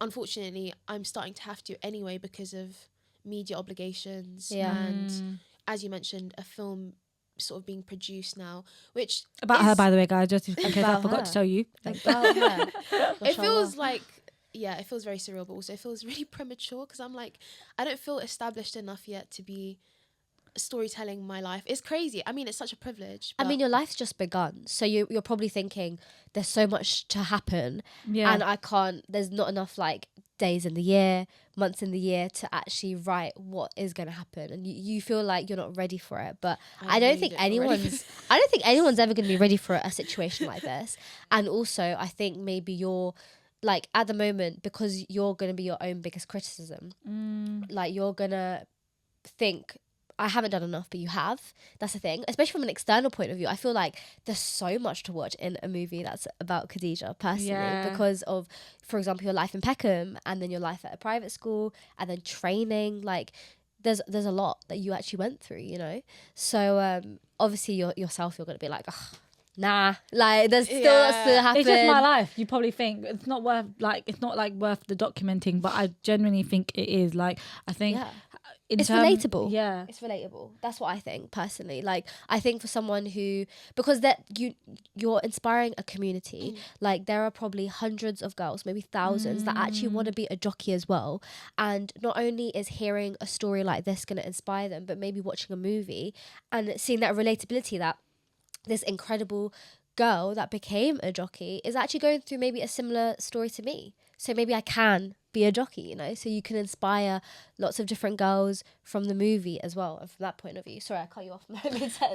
unfortunately, I'm starting to have to anyway because of media obligations. Yeah. And as you mentioned, a film sort of being produced now, which About her, by the way, guys, just in case I About forgot her. to tell you. About her. it feels like, yeah, it feels very surreal, but also it feels really premature because I'm like, I don't feel established enough yet to be storytelling my life. It's crazy. I mean, it's such a privilege. I mean, your life's just begun. So you're probably thinking there's so much to happen. Yeah. And there's not enough like days in the year, months in the year to actually write what is going to happen. And you feel like you're not ready for it. But I don't think anyone's ever going to be ready for a situation like this. And also, I think maybe you're like, at the moment, because you're going to be your own biggest criticism, like you're going to think, I haven't done enough, but you have. That's the thing. Especially from an external point of view, I feel like there's so much to watch in a movie that's about Khadijah personally, because of, for example, your life in Peckham and then your life at a private school and then training. Like, there's a lot that you actually went through, you know? So obviously yourself, you're going to be like, oh, nah, like there's still lots to happen. It's just my life. You probably think it's not worth worth the documenting, but I genuinely think it is. Like, I think it's relatable. Yeah, it's relatable. That's what I think personally. Like, I think for someone who, because that you're inspiring a community. Like, there are probably hundreds of girls, maybe thousands, that actually want to be a jockey as well. And not only is hearing a story like this going to inspire them, but maybe watching a movie and seeing that relatability, that this incredible girl that became a jockey is actually going through maybe a similar story to me. So maybe I can be a jockey, you know? So you can inspire lots of different girls from the movie as well. And from that point of view. Sorry, I cut you off.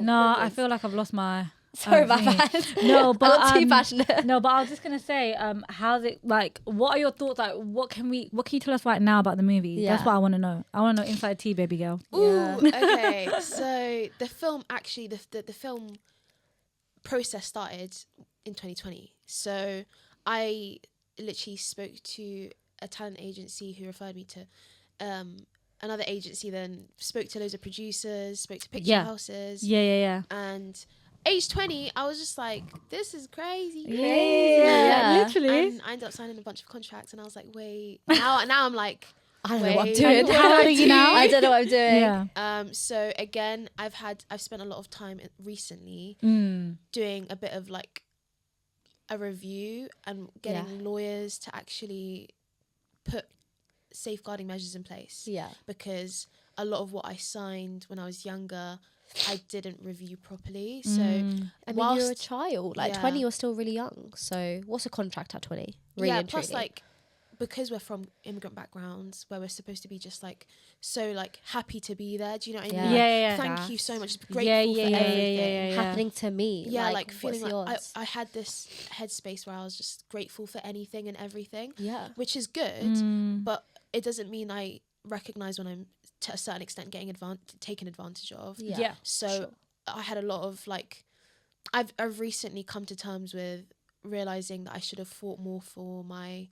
No, I feel like I've lost my... Sorry about that. No, but... I got too passionate. No, but I was just going to say, how's it, like, what are your thoughts? Like, what can you tell us right now about the movie? Yeah. That's what I want to know. I want to know inside tea, baby girl. Ooh, okay. So the film actually, the film process started in 2020. So I literally spoke to a talent agency who referred me to another agency, then spoke to loads of producers, spoke to picture houses. Yeah. And age 20, I was just like, this is crazy. Yeah. Literally. And I ended up signing a bunch of contracts and I was like, wait. Now I'm like, I don't know what I'm doing. How old are you now? I don't know what I'm doing. Yeah. So again, I've spent a lot of time recently doing a bit of like a review and getting lawyers to actually put safeguarding measures in place. Yeah. Because a lot of what I signed when I was younger, I didn't review properly. So I mean, you're a child. Like 20, you're still really young. So what's a contract at 20? Really and plus truly. like, because we're from immigrant backgrounds where we're supposed to be just like so like happy to be there, do you know what I mean? Yeah. Thank you so much. Grateful for everything happening to me. Yeah, like feeling like I had this headspace where I was just grateful for anything and everything. Yeah, which is good, but it doesn't mean I recognize when I'm to a certain extent getting taken advantage of. Yeah. So I had a lot of like, I've recently come to terms with realizing that I should have fought more for my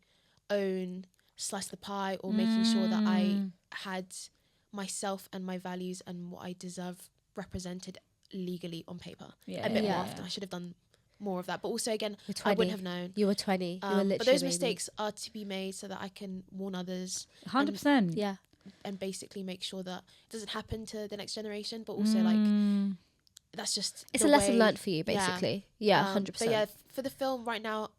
own slice of the pie, or making sure that I had myself and my values and what I deserve represented legally on paper. A bit more often. I should have done more of that. But also, again, I wouldn't have known. You were 20. You were literally but those mistakes are to be made so that I can warn others. 100%. Yeah. and basically make sure that it doesn't happen to the next generation, but also like that's just It's the a lesson way- learned for you, basically. Yeah, 100%. But yeah, for the film right now,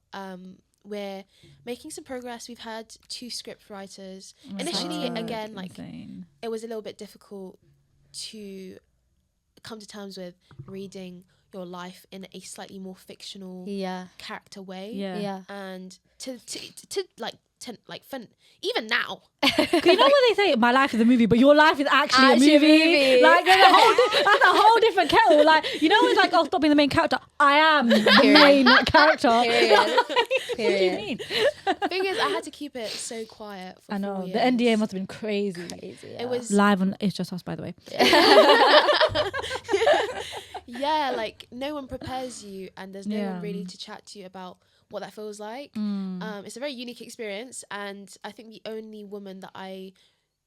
we're making some progress. We've had 2 script writers. Initially, again, like it was a little bit difficult to come to terms with reading your life in a slightly more fictional character way. And to even now. You know what they say, my life is a movie, but your life is actually a movie. Like that's a whole different kettle. Like, you know, it's like, oh, stop being the main character. I am the main character. What do you mean? Thing is, I had to keep it so quiet for 4 years. The NDA must have been crazy. It was live on It's Just Us, by the way. Yeah, like no one prepares you, and there's no one really to chat to you about what that feels like. It's a very unique experience, and I think the only woman that I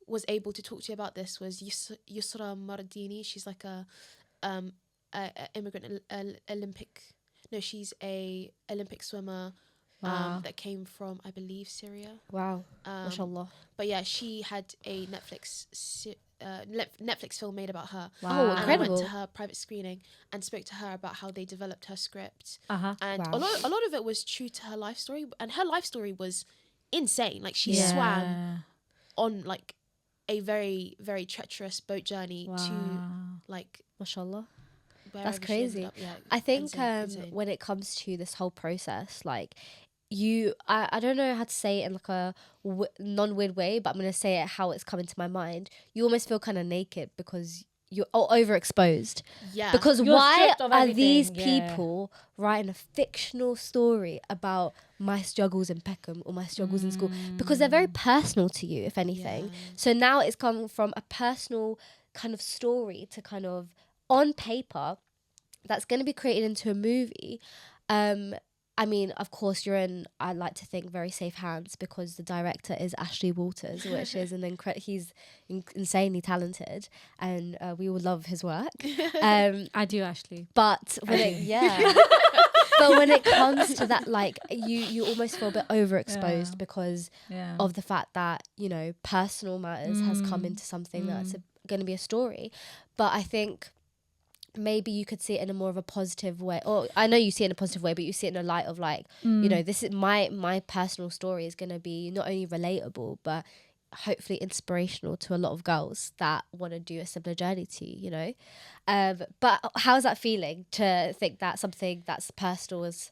was able to talk to about this was Yusra Mardini. She's like a immigrant Olympic. No, she's a Olympic swimmer. That came from, I believe, Syria. Wow, mashallah. But yeah, she had a Netflix film made about her. Wow, and incredible. I went to her private screening and spoke to her about how they developed her script. And Wow. a lot of it was true to her life story, and her life story was insane. Like she swam on like a very, very treacherous boat journey to like Mashallah. wherever That's she ended crazy. up. Yeah, I think insane. when it comes to this whole process, like I don't know how to say it in like a non-weird way, but I'm going to say it how it's coming to my mind. You almost feel kind of naked because you're overexposed. Yeah. Because You're why stripped of are everything, these people writing a fictional story about my struggles in Peckham or my struggles in school? Because they're very personal to you, if anything. Yeah. So now it's come from a personal kind of story to kind of on paper that's going to be created into a movie. I mean, of course, you're in, I like to think, very safe hands because the director is Ashley Walters, which is he's insanely talented, and we all love his work. I do, actually. But when but when it comes to that, like you almost feel a bit overexposed because of the fact that, you know, personal matters has come into something that's going to be a story. But I think maybe you could see it in a more of a positive way, or I know you see it in a positive way, but you see it in a light of like, you know, this is my personal story is going to be not only relatable but hopefully inspirational to a lot of girls that want to do a similar journey to you, you know. But how's that feeling to think that something that's personal is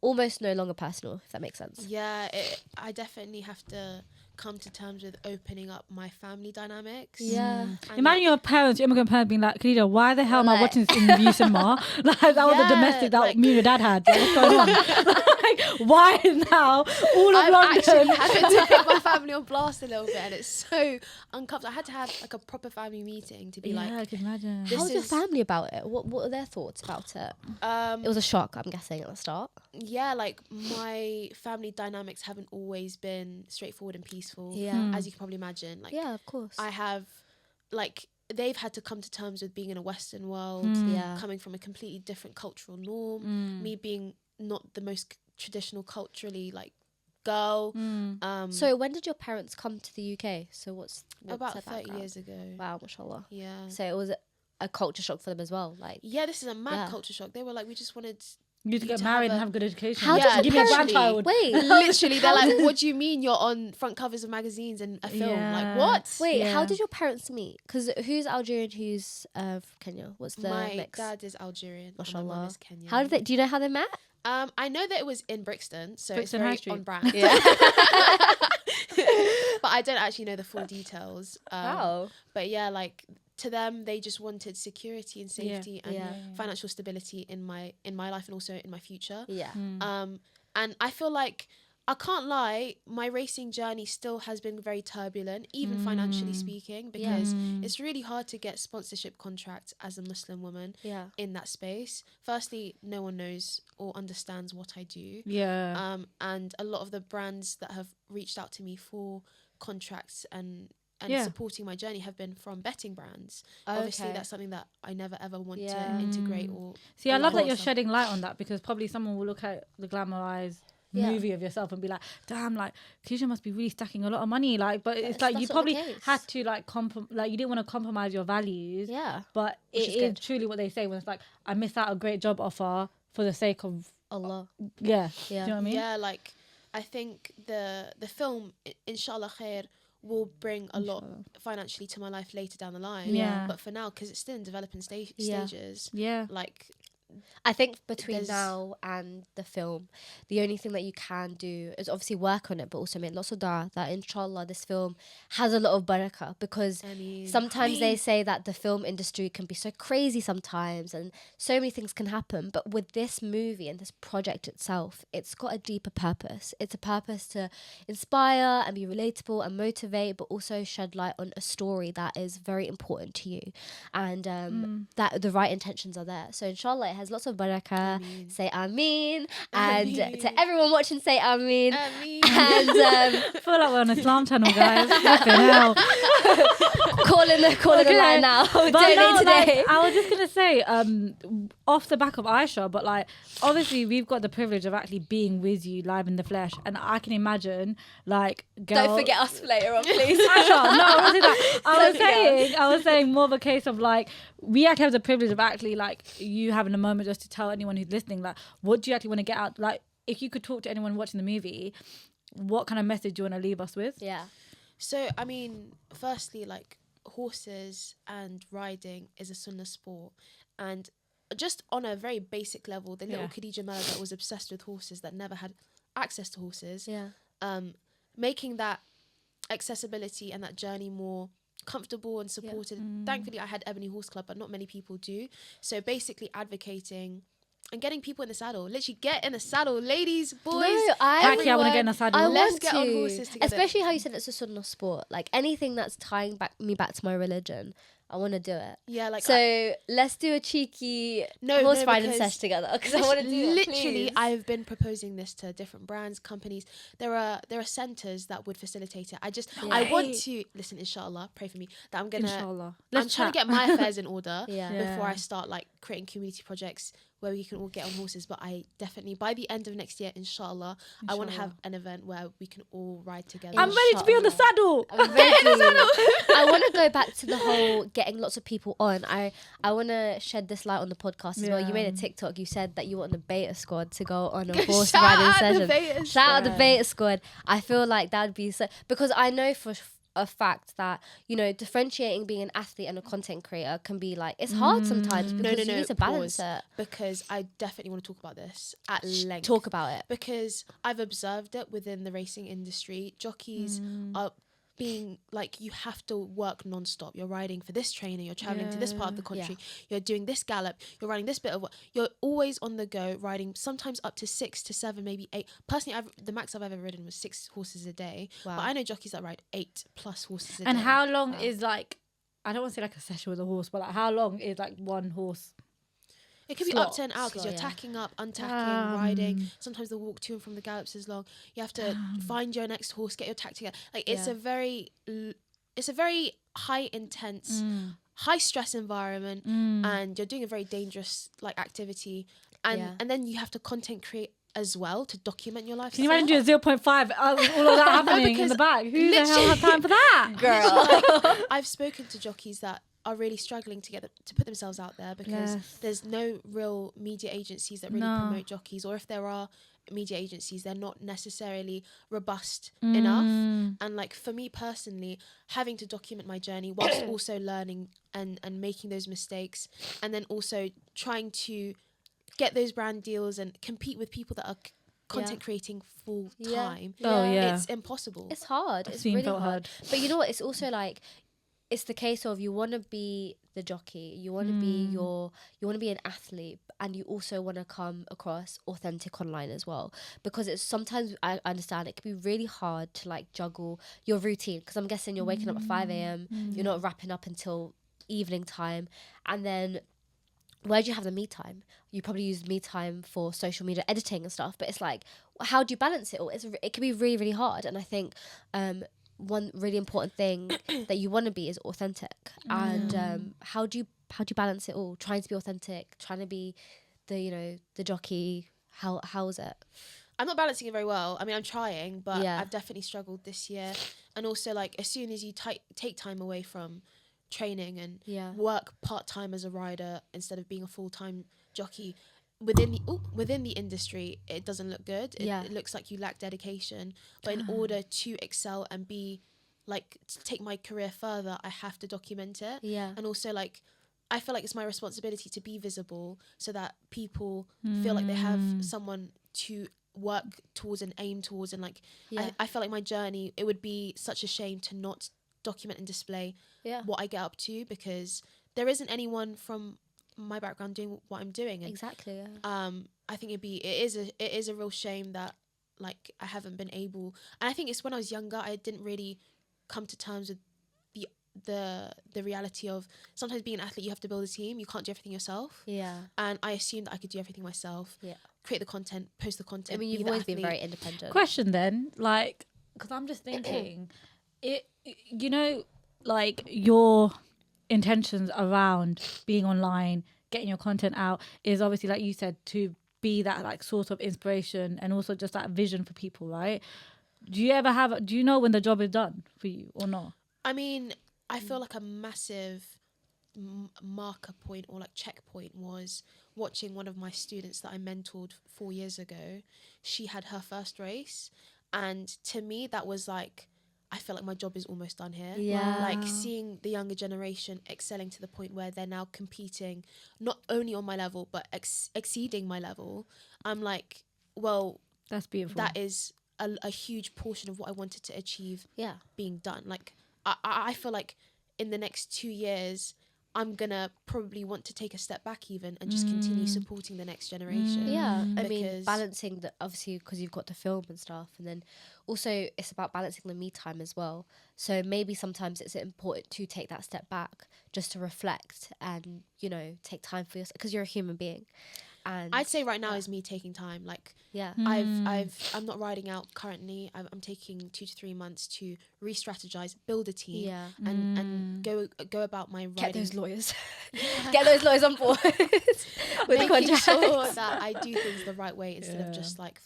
almost no longer personal, if that makes sense? Yeah, I definitely have to come to terms with opening up my family dynamics. Yeah. And Imagine your parents, your immigrant parents being like, Khadijah, why the hell am I watching this in the view cinema? Like, that was a domestic that like- me and your dad had. Like, what's going on? Like, why now? All of I'm London. actually having to put my family on blast a little bit, and it's so uncomfortable. I had to have like a proper family meeting to be I can imagine. This How was your is- family about it? What are their thoughts about it? It was a shock, I'm guessing, at the start. yeah, like my family dynamics haven't always been straightforward and peaceful. Yeah. As you can probably imagine. Like Yeah, of course. I have, like they've had to come to terms with being in a Western world, Yeah. coming from a completely different cultural norm. Me being not the most traditional culturally like girl. So when did your parents come to the UK? So what's About their 30 background? years ago. Wow, mashallah. Yeah. So it was a culture shock for them as well. Like, Yeah, this is a mad Yeah. culture shock. They were like, we just wanted You need to get to married have and a- have a good education. How Yeah, did give me a literally. grandchild. wait, literally they're like, what do you mean you're on front covers of magazines and a film? Yeah. Like what? wait, how Yeah. did your parents meet? Because who's Algerian, who's from Kenya? What's the My mix? dad is Algerian and my mum Mashallah. is Kenyan. How did they? Do you know how they met? I know that it was in Brixton, so Brixton it's High very Street. on brand. Yeah. But I don't actually know the full details. Wow. But yeah, like to them, they just wanted security and safety and Yeah. financial stability in my life and also in my future. Yeah. And I feel like I can't lie, my racing journey still has been very turbulent, even financially speaking, because it's really hard to get sponsorship contracts as a Muslim woman Yeah. in that space. Firstly, no one knows or understands what I do. Yeah. And a lot of the brands that have reached out to me for contracts and Yeah. supporting my journey have been from betting brands. Obviously, Okay. that's something that I never ever want Yeah. to integrate or. See, I love that allow you're myself- shedding light on that because probably someone will look at the glamorized movie of yourself and be like, damn, like Khadijah must be really stacking a lot of money, like, but it's like that's you not the probably case. had to like like you didn't want to compromise your values, but Which it is is good. truly what they say when it's like, I missed out a great job offer for the sake of Allah. do you know Yeah. what I mean? Yeah, like I think the film, inshallah khair, will bring a lot financially to my life later down the line. Yeah. But for now, because it's still in developing Yeah. stages, Yeah. like I think between There's- now and the film, the only thing that you can do is obviously work on it, but also make lots of dua that inshallah this film has a lot of barakah, because I mean, sometimes they say that the film industry can be so crazy sometimes and so many things can happen. But with this movie and this project itself, it's got a deeper purpose. It's a purpose to inspire and be relatable and motivate, but also shed light on a story that is very important to you. And that the right intentions are there. So inshallah, it has lots of barakah. Ameen. Say ameen. And Ameen. to everyone watching, say ameen. Ameen. And I feel like we're on a Islam channel, guys. Fucking hell. calling the line now. But Donate no, today. like, I was just gonna say, off the back of Aisha, but like obviously we've got the privilege of actually being with you live in the flesh, and I can imagine like Don't forget us later on, please. Aisha, no, I wasn't that. Don't forget I was saying more of a case of like we actually have the privilege of actually like you having a moment just to tell anyone who's listening, like, what do you actually want to get out? Like, if you could talk to anyone watching the movie, what kind of message do you want to leave us with? Yeah. So, I mean, firstly, like, horses and riding is a sunnah sport. And just on a very basic level, the little Khadijah Mellah that was obsessed with horses, that never had access to horses, making that accessibility and that journey more comfortable and supported. Thankfully, I had Ebony Horse Club, but not many people do. So basically advocating and getting people in the saddle. Literally get in the saddle, ladies, boys. No, Actually, I want to get in a saddle. Let's get on horses together. Especially how you said it's a sunnah sport. Like anything that's tying me back to my religion, I want to do it. Yeah, like so let's do a cheeky horse riding sesh together, because I want to do it. Literally, Please. I've been proposing this to different brands, companies. There are centers that would facilitate it. I want to listen. Inshallah, pray for me that I'm gonna. Inshallah. I'm trying to get my affairs in order Yeah. before I start like creating community projects where we can all get on horses. But I definitely, by the end of next year, inshallah, I want to have an event where we can all ride together. I'm ready to be on the saddle. I'm ready. I want to go back to the whole getting lots of people on. I want to shed this light on the podcast as well. You made a TikTok. You said that you want the beta squad to go on a horse riding session. Shout out the beta squad. I feel like that would be so, because I know for a fact that, you know, differentiating being an athlete and a content creator can be like, it's hard sometimes because you need to balance it. Because I definitely want to talk about this at length. Talk about it. Because I've observed it within the racing industry. Jockeys are being like, you have to work non-stop. You're riding for this trainer, you're traveling to this part of the country, you're doing this gallop, you're riding this bit of what, you're always on the go, riding sometimes up to 6 to 7, maybe 8. Personally, the max I've ever ridden was 6 horses a day. Wow. But I know jockeys that ride 8+ horses a day. And how long is like, I don't want to say like a session with a horse, but like how long is like one horse? It could be up to an hour because you're tacking up, untacking, riding. Sometimes the walk to and from the gallops is long. You have to find your next horse, get your tack together. Like it's a very high intense, high stress environment, and you're doing a very dangerous like activity, and then you have to content create as well to document your life. Can you imagine doing 0.5 all of that happening in the back? Who the hell has time for that? Girl. I've spoken to jockeys that are really struggling to put themselves out there because there's no real media agencies that really promote jockeys, or if there are media agencies, they're not necessarily robust enough. And like for me personally, having to document my journey whilst also learning and making those mistakes, and then also trying to get those brand deals and compete with people that are content creating full time. It's impossible. It's hard. It's really hard. But you know what? It's also like, it's the case of you want to be the jockey, you want to be you want to be an athlete, and you also want to come across authentic online as well, because it's sometimes, I understand it can be really hard to like juggle your routine, because I'm guessing you're waking up at 5 a.m, you're not wrapping up until evening time, and then where do you have the me time? You probably use me time for social media editing and stuff, but it's like, how do you balance it all? It can be really, really hard. And I think one really important thing that you want to be is authentic. And how do you balance it all? Trying to be authentic, trying to be the jockey. How is it? I'm not balancing it very well. I mean, I'm trying, but Yeah. I've definitely struggled this year. And also, like, as soon as you take time away from training and Yeah. work part-time as a rider instead of being a full-time jockey within the industry, it doesn't look good. It looks like you lack dedication. But in order to excel and be, like, to take my career further, I have to document it. Yeah. And also, like, I feel like it's my responsibility to be visible so that people feel like they have someone to work towards and aim towards. And, like, I feel like my journey, it would be such a shame to not document and display what I get up to, because there isn't anyone from my background doing what I'm doing. And Exactly. Yeah. I think it is a real shame that, like, I haven't been able. And I think it's when I was younger, I didn't really come to terms with the reality of sometimes being an athlete, you have to build a team. You can't do everything yourself. Yeah. And I assumed that I could do everything myself. Yeah. Create the content, post the content. I mean, be you've the always been athlete. very independent. Question then, like, because I'm just thinking, you know, like your intentions around being online, getting your content out is obviously, like you said, to be that like source of inspiration and also just that vision for people, right? Do you know when the job is done for you or not? I mean, I feel like a massive marker point or like checkpoint was watching one of my students that I mentored 4 years ago. She had her first race, and to me that was like, I feel like my job is almost done here. Yeah. Like seeing the younger generation excelling to the point where they're now competing not only on my level but exceeding my level. I'm like, well, That's beautiful. that is a huge portion of what I wanted to achieve Yeah. being done. Like I feel like in the next 2 years I'm gonna probably want to take a step back even and just continue supporting the next generation. Yeah, I mean, Because- balancing the, obviously, because you've got the film and stuff, and then also it's about balancing the me time as well. So maybe sometimes it's important to take that step back just to reflect and, you know, take time for yourself, because you're a human being. And I'd say right now is me taking time. Like yeah, I'm not riding out currently. I'm taking 2 to 3 months to re-strategize, build a team, yeah. and go about my riding. Get those lawyers, get those lawyers on board with the Making contract. sure that I do things the right way instead of just like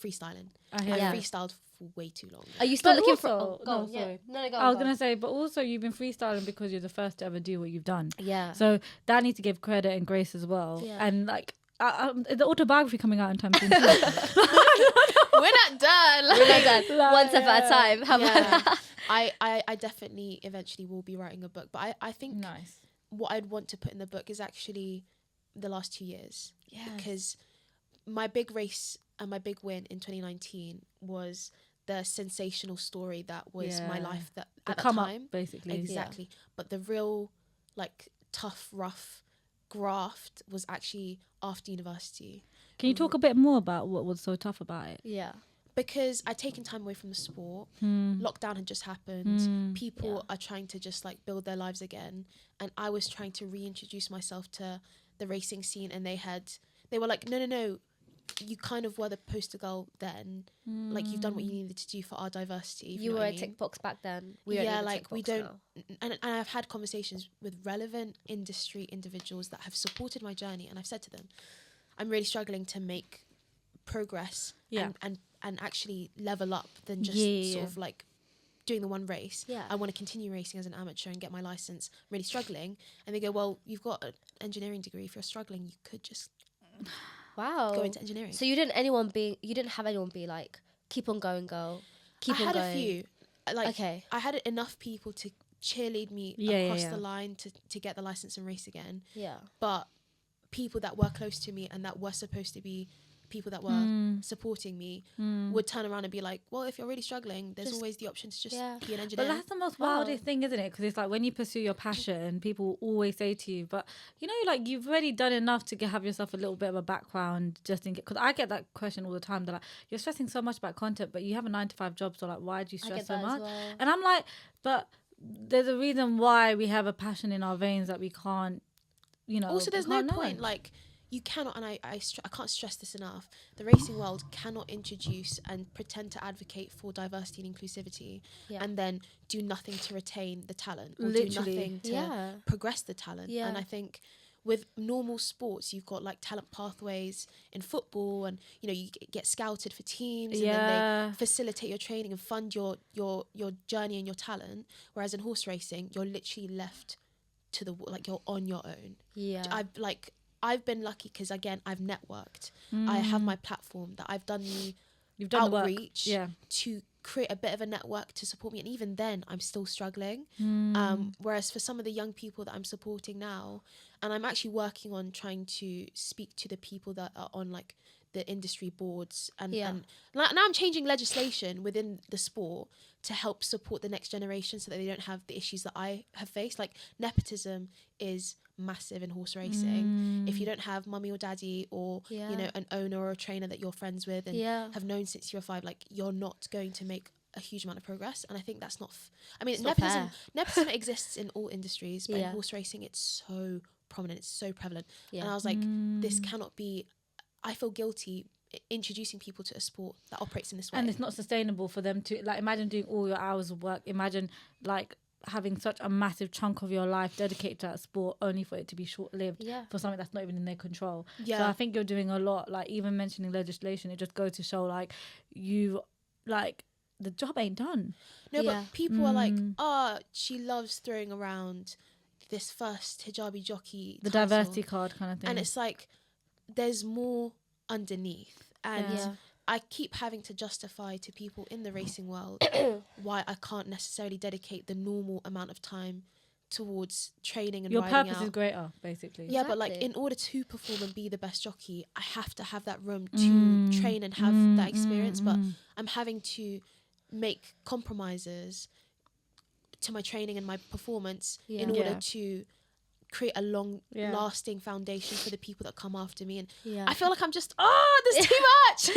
freestyling. I hear Yeah. I've freestyled for way too long. Are you still But looking for? also- Oh, go no, on, yeah. sorry. No, go I was on, go gonna on. say, but also you've been freestyling because you're the first to ever do what you've done. Yeah. So that needs to give credit and grace as well. Yeah. And like the autobiography coming out in time soon. too. We're not done. We're not done. Like, One step at a time. How about Yeah. that? I definitely eventually will be writing a book, but I think Nice. what I'd want to put in the book is actually the last 2 years. Yeah. Because my big race and my big win in 2019 was the sensational story that was my Yeah. life that The at that come time. up, basically. Exactly. But the real, like, tough, rough graft was actually after university. Can you talk a bit more about what was so tough about it? Yeah. Because I'd taken time away from the sport. Hmm. Lockdown had just happened. People are trying to just like build their lives again. And I was trying to reintroduce myself to the racing scene, and they were like, no, you kind of were the poster girl then. Like, you've done what you needed to do for our diversity. if You know were what a I mean. tick box back then. We don't Yeah, need a like tick we box don't, now. and I've had conversations with relevant industry individuals that have supported my journey, and I've said to them, I'm really struggling to make progress Yeah. and actually level up than just Yeah. sort of like doing the one race. Yeah. I want to continue racing as an amateur and get my license. I'm really struggling. And they go, well, you've got an engineering degree. If you're struggling, you could just Wow. go into engineering. So you didn't have anyone be like, keep on going, girl. Keep I on had going. a few. Like, Okay. I had enough people to cheerlead me across the line to get the license and race again. Yeah. But people that were close to me and that were supposed to be people that were supporting me would turn around and be like, well, if you're really struggling, there's Just- always the option to just yeah. be an engineer. But that's the most Wow. wildest thing, isn't it? Because it's like when you pursue your passion, people will always say to you, but you know, like you've already done enough to have yourself a little bit of a background just in case. Because I get that question all the time. They're like, you're stressing so much about content, but you have a 9-to-5 job. So like, why do you I stress get so that as much? well. And I'm like, but there's a reason why we have a passion in our veins that we can't, you know. Also, we there's no can't point, know. like, you cannot, and I can't stress this enough, the racing world cannot introduce and pretend to advocate for diversity and inclusivity Yeah. and then do nothing to retain the talent or Literally. do nothing to Yeah. progress the talent. Yeah. And I think with normal sports, you've got like talent pathways in football, and you know, you get scouted for teams, and then they facilitate your training and fund your journey and your talent. Whereas in horse racing, you're literally left to the like you're on your own. Yeah, I've been lucky because again, I've networked. I have my platform that I've done You've done outreach the work. to create a bit of a network to support me, and even then I'm still struggling. Whereas for some of the young people that I'm supporting now, and I'm actually working on trying to speak to the people that are on like the industry boards, and now I'm changing legislation within the sport to help support the next generation so that they don't have the issues that I have faced. Like nepotism is massive in horse racing. If you don't have mummy or daddy or you know, an owner or a trainer that you're friends with and have known since you were 5, like you're not going to make a huge amount of progress. And I think that's not I mean, nepotism exists in all industries, but in horse racing it's so prominent, it's so prevalent. And I was like, this cannot be. I feel guilty introducing people to a sport that operates in this way, and it's not sustainable for them to, like, imagine doing all your hours of work, imagine like having such a massive chunk of your life dedicated to that sport only for it to be short-lived for something that's not even in their control. So I think you're doing a lot, like even mentioning legislation, it just goes to show like you, like, the job ain't done. No, but people are like, she loves throwing around this first hijabi jockey the title. diversity card kind of thing, and it's like there's more underneath, and I keep having to justify to people in the racing world why I can't necessarily dedicate the normal amount of time towards training and your riding purpose out. is greater, basically. Yeah, but like in order to perform and be the best jockey, I have to have that room to train and have that experience. But I'm having to make compromises to my training and my performance in order to create a long lasting foundation for the people that come after me. And I feel like I'm just there's too much.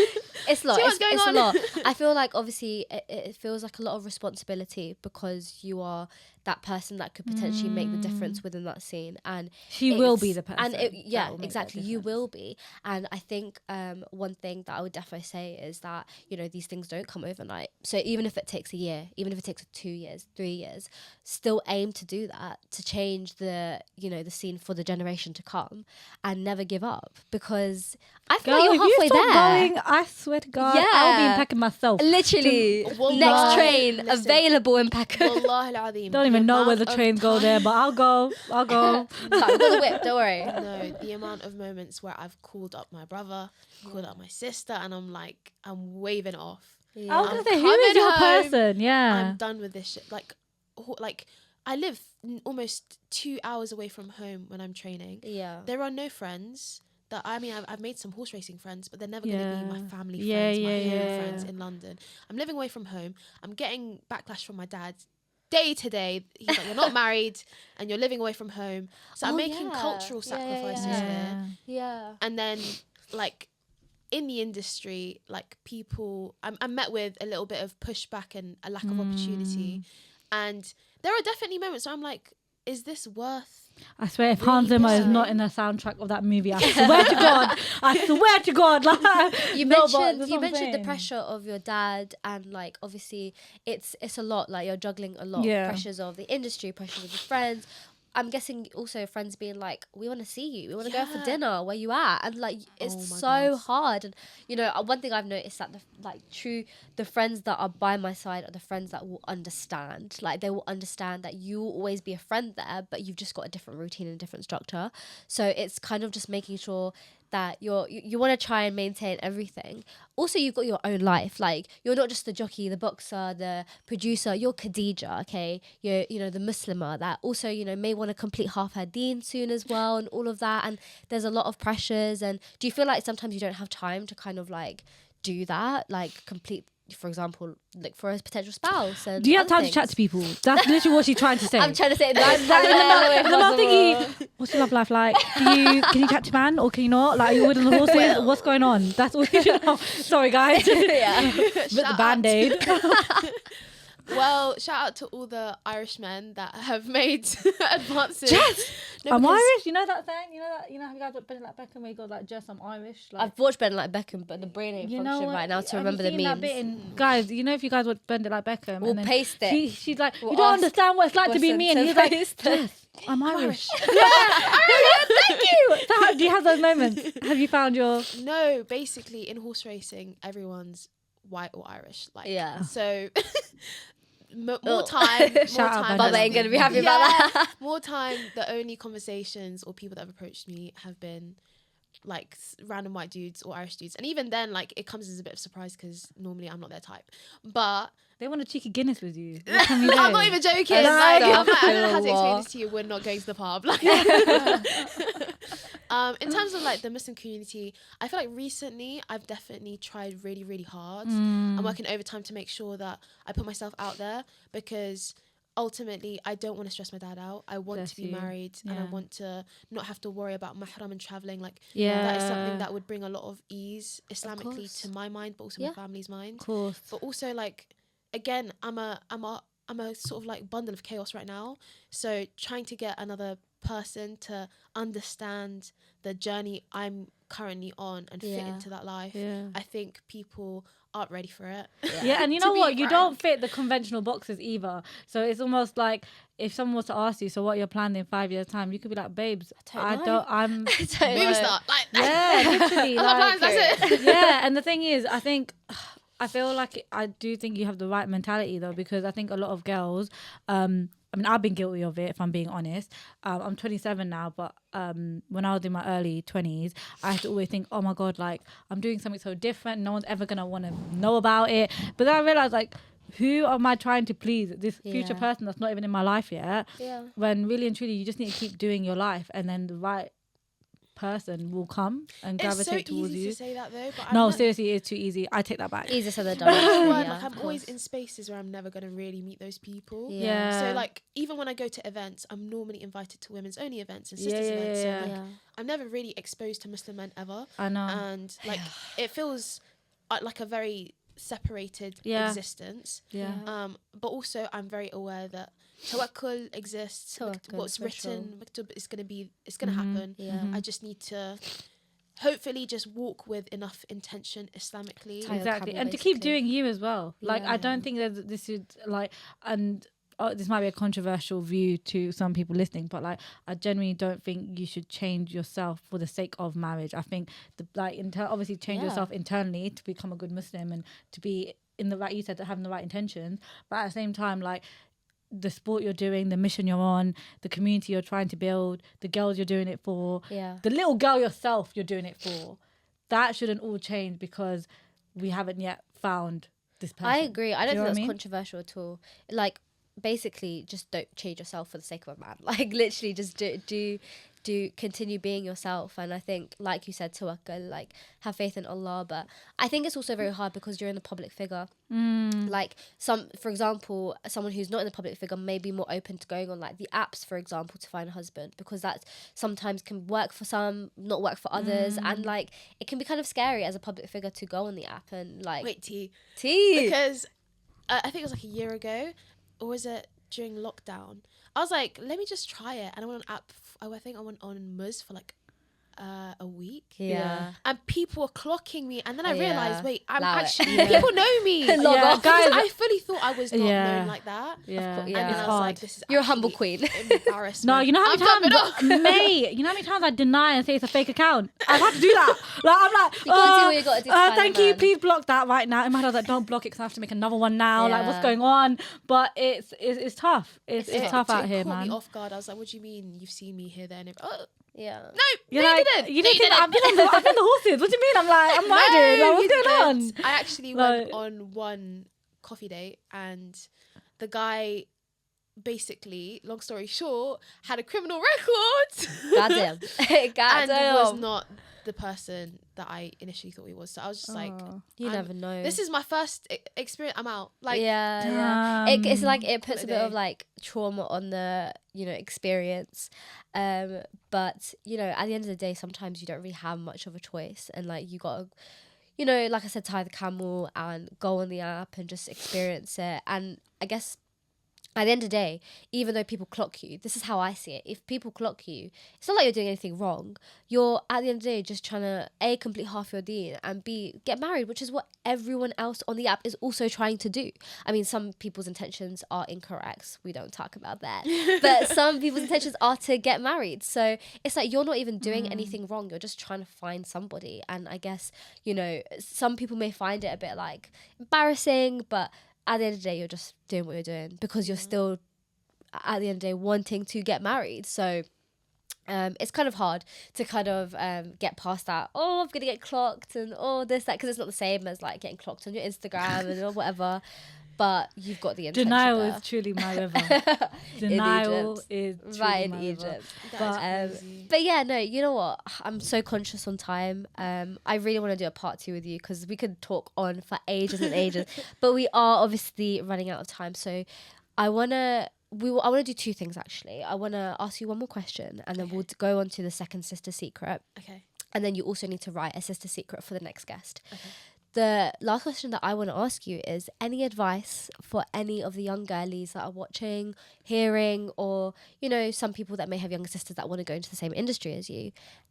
It's a lot. It's a lot. I feel like obviously it feels like a lot of responsibility because you are that person that could potentially make the difference within that scene, and she will be the person. And exactly, you will be. And I think one thing that I would definitely say is that, you know, these things don't come overnight. So even if it takes a year, even if it takes 2 years, 3 years, still aim to do that, to change the, you know, the scene for the generation to come, and never give up, because I feel like you're halfway there. Going, I swear to God, I'll be in Peckham myself. Literally, next train available in Peckham. Don't even know where the trains go there, but I'll go. I've got the whip, don't worry. No, the amount of moments where I've called up my brother, called up my sister, and I'm like, I'm waving it off. I was gonna say, who is your person? I'm done with this shit. Like I live almost 2 hours away from home when I'm training. Yeah, there are no friends. That I mean, I've made some horse racing friends, but they're never going to be my family friends, my home friends in London. I'm living away from home. I'm getting backlash from my dad day to day. He's like, you're not married and you're living away from home. So I'm making cultural sacrifices there. Yeah. And then, like, in the industry, like, people, I'm met with a little bit of pushback and a lack of opportunity. And there are definitely moments where I'm like, is this worth... I swear, if Hans Zimmer is not in the soundtrack of that movie, I swear to God, like, you mentioned the pressure of your dad, and like obviously it's a lot. Like, you're juggling a lot of pressures of the industry, pressures of your friends. I'm guessing also friends being like, we want to see you, we want to go for dinner, where you at? And like, it's so hard. And you know, one thing I've noticed that the friends that are by my side are the friends that will understand. Like, they will understand that you will always be a friend there, but you've just got a different routine and different structure. So it's kind of just making sure that you want to try and maintain everything. Also, you've got your own life. Like, you're not just the jockey, the boxer, the producer. You're Khadijah, okay? You're, you know, the Muslimah that also, you know, may want to complete half her deen soon as well, and all of that. And there's a lot of pressures. And do you feel like sometimes you don't have time to kind of like do that, like complete, for example, like for a potential spouse? And do you have time to chat to people? That's literally what she's trying to say. I'm trying to say that. I'm thinking, what's your love life like? Can you chat to man or can you not? Like, are you with the horses? What's going on? That's all you should know. Sorry, guys. With the Band-Aid. Well, shout out to all the Irishmen that have made advances. Jess, No, I'm because- Irish. You know that saying? You know how you guys watch Bending Like Beckham where you go like, Jess, I'm Irish. Like, I've watched Ben Like Beckham, but the brain ain't functioning right now to Have remember you the seen memes. that bit guys, you know if you guys watch Bend It Like Beckham, We'll and then paste it. she's like, We'll you don't ask understand what it's like to be Wilson me, and to he's like, paste it. Jess, I'm Irish. Thank you. So do you have those moments? Have you found your? No, basically in horse racing, everyone's white or Irish. Like, Yeah. So more Oh. time. More Shout out time. Baba Baba has ain't gonna been- be happy about that. More time. The only conversations or people that have approached me have been like random white dudes or Irish dudes, and even then, like it comes as a bit of surprise because normally I'm not their type. But They want a cheeky Guinness with you. What can you I'm do? not even joking. That's Like, so I'm like, I don't know how to cool. explain this to you. We're not going to the pub. Like, in terms of like the Muslim community, I feel like recently I've definitely tried really, really hard. I'm working overtime to make sure that I put myself out there because ultimately I don't want to stress my dad out. I want Bless to be you. married and I Yeah. want to not have to worry about mahram and traveling. Like, Yeah, that is something that would bring a lot of ease Islamically course. to my mind, but also Yeah. my family's mind. Of course. But also, like, again, I'm a sort of like bundle of chaos right now. So trying to get another person to understand the journey I'm currently on and fit Yeah. into that life, Yeah. I think people aren't ready for it. Yeah, and you To know be what? You frank. don't fit the conventional boxes either. So it's almost like if someone was to ask you, so what you're planning in 5 years' time, you could be like, babes, I don't know. I'm Don't Movie know. star, like, yeah, literally. I got like, plans, that's it. yeah, and the thing is, I feel like I do think you have the right mentality though, because I think a lot of girls, I mean, I've been guilty of it if I'm being honest. I'm 27 now, but when I was in my early 20s, I had to always think, oh my God, like I'm doing something so different. No one's ever going to want to know about it. But then I realized like, who am I trying to please? This future Yeah. person that's not even in my life yet. Yeah. When really and truly, you just need to keep doing your life, and then the right person will come and It's so gravitate towards easy you. to say that though, but No, I'm seriously, it's too easy. I take that back. Easier said than not, done. that's the word, Yeah, like I'm of always course. in spaces where I'm never going to really meet those people. Yeah. So like even when I go to events, I'm normally invited to women's only events and Yeah, sisters yeah, events. yeah. So like, Yeah. I'm never really exposed to Muslim men ever, I know. and like it feels like a very separated Yeah. existence. Yeah. But also I'm very aware that tawakkul exists. Tawakkul, What's for written, maktub is it's gonna happen. Yeah. I just need to hopefully just walk with enough intention Islamically. Tie your Exactly, camel, and to keep basically. doing you as well. Like Yeah. I don't think that this is like, and this might be a controversial view to some people listening, but like I genuinely don't think you should change yourself for the sake of marriage. I think obviously change Yeah. yourself internally to become a good Muslim and to be in the right, you said, having the right intentions, but at the same time, like the sport you're doing, the mission you're on, the community you're trying to build, the girls you're doing it for, Yeah. the little girl yourself you're doing it for, that shouldn't all change because we haven't yet found this person. I agree. I don't Do you know think what that's I mean? controversial at all. Like, basically, just don't change yourself for the sake of a man. Like, literally, just do continue being yourself. And I think, like you said, tawakkul, like have faith in Allah. But I think it's also very hard because you're in a public figure. Like for example, someone who's not in the public figure may be more open to going on like the apps, for example, to find a husband, because that sometimes can work for some, not work for others, and like it can be kind of scary as a public figure to go on the app and like Wait, T. tea. Because I think it was like a year ago, or was it during lockdown? I was like, let me just try it. And I went on app, I think I went on Muz for like a week. Yeah. And people were clocking me. And then I Yeah. realised, wait, I'm Allow it. actually, Yeah. people know me. Log Yeah, off. Guys, guys. I fully thought I was not Yeah. known like that. Yeah, Yeah. And it's then I was hard. like, this is You're a humble actually queen. embarrassment. No, you know how I'm many jumping off. times, mate, you know how many times I deny and say it's a fake account? I've had to do that. Like, I'm like, You gotta do what you gotta do to find a thank you, man. please block that right now. In my head, I was like, don't block it because I have to make another one now. Like, what's Yeah. going on? But it's tough. It's tough out here, It caught man. me off guard. I was like, what do you mean you've seen me here, there, and oh, Yeah. no, You're no, like, you didn't. you No, didn't think I've been on the horses. What do you mean? I'm like, I'm riding. Like, what's you going on? didn't. I actually Like- went on one coffee date, and the guy, basically, long story short, had a criminal record. Goddamn. And Goddamn. was not the person that I initially thought he was. So I was just like, Oh. You I'm- never know. this is my first experience. I'm out. Like, yeah. It's like it puts a bit of Holiday. like trauma on the experience, but at the end of the day, sometimes you don't really have much of a choice, and like you gotta you know, like I said, tie the camel and go on the app and just experience it. And I guess at the end of the day, even though people clock you, this is how I see it. If people clock you, it's not like you're doing anything wrong. You're, at the end of the day, just trying to A, complete half your deen, and B, get married, which is what everyone else on the app is also trying to do. I mean, some people's intentions are incorrect. We don't talk about that. But some people's intentions are to get married. So it's like you're not even doing anything wrong. You're just trying to find somebody. And I guess, you know, some people may find it a bit like embarrassing, but at the end of the day, you're just doing what you're doing because you're still, at the end of the day, wanting to get married. So it's kind of hard to kind of get past that. Oh, I'm going to get clocked and this, that, because it's not the same as like getting clocked on your Instagram and or whatever. But you've got the intention. Denial there. is truly my river. Denial is truly right in my Egypt. River. But yeah, no, you know what? I'm so conscious on time. I really want to do a part 2 with you because we could talk on for ages and ages. But we are obviously running out of time. So I want to do 2 things actually. I want to ask you one more question and then we'll go on to the second sister secret. Okay. And then you also need to write a sister secret for the next guest. Okay. The last question that I want to ask you is any advice for any of the young girlies that are watching, hearing, or, you know, some people that may have younger sisters that want to go into the same industry as you.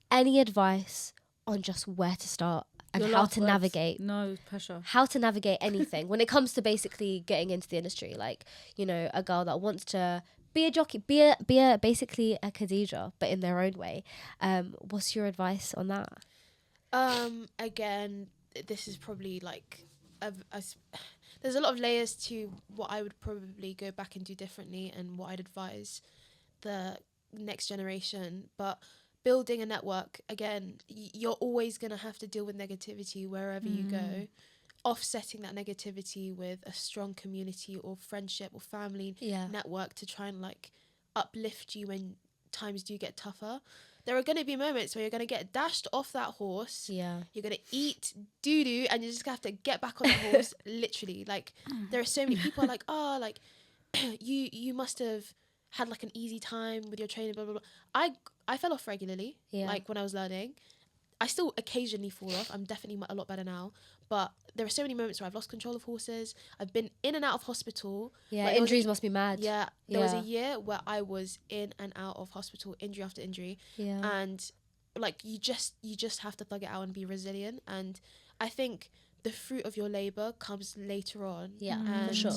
Any advice on just where to start and Your how last to words. navigate? No pressure. How to navigate anything when it comes to basically getting into the industry. Like, you know, a girl that wants to be a jockey, be a basically a Khadijah, but in their own way. What's your advice on that? Again, this is probably like there's a lot of layers to what I would probably go back and do differently and what I'd advise the next generation. But building a network, again, you're always going to have to deal with negativity wherever you go. Offsetting that negativity with a strong community or friendship or family network to try and like uplift you when times do get tougher. There are going to be moments where you're going to get dashed off that horse. Yeah. You're going to eat doo-doo and you're just going to have to get back on the horse, literally. Like, there are so many people like, you must have had like an easy time with your training, blah, blah, blah. I fell off regularly, like when I was learning. I still occasionally fall off. I'm definitely a lot better now. But there are so many moments where I've lost control of horses. I've been in and out of hospital. Yeah, injuries must be mad. Yeah, there was a year where I was in and out of hospital, injury after injury. Yeah. And like you just have to thug it out and be resilient. And I think the fruit of your labor comes later on. Yeah, and for sure.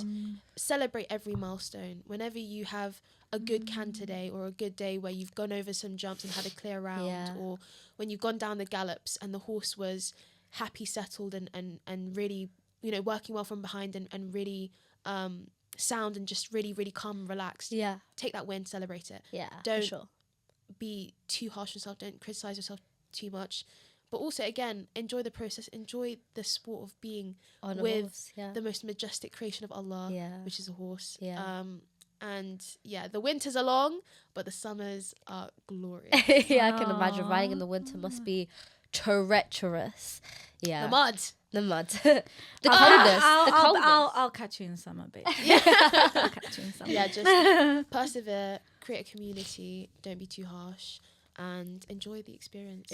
Celebrate every milestone. Whenever you have a good canter day or a good day where you've gone over some jumps and had a clear round, or when you've gone down the gallops and the horse was happy, settled and really, you know, working well from behind and really sound and just really, really calm and relaxed. Yeah. Take that win, celebrate it. Yeah, don't for sure. be too harsh on yourself, don't criticize yourself too much. But also, again, enjoy the process, enjoy the sport of being on with horse, the most majestic creation of Allah, which is a horse. Yeah. And the winters are long, but the summers are glorious. Yeah, I can imagine riding in the winter must be treacherous. Yeah. The mud. The coldness. I'll catch you in summer, babe. I'll catch you in summer. Yeah, just persevere, create a community, don't be too harsh, and enjoy the experience.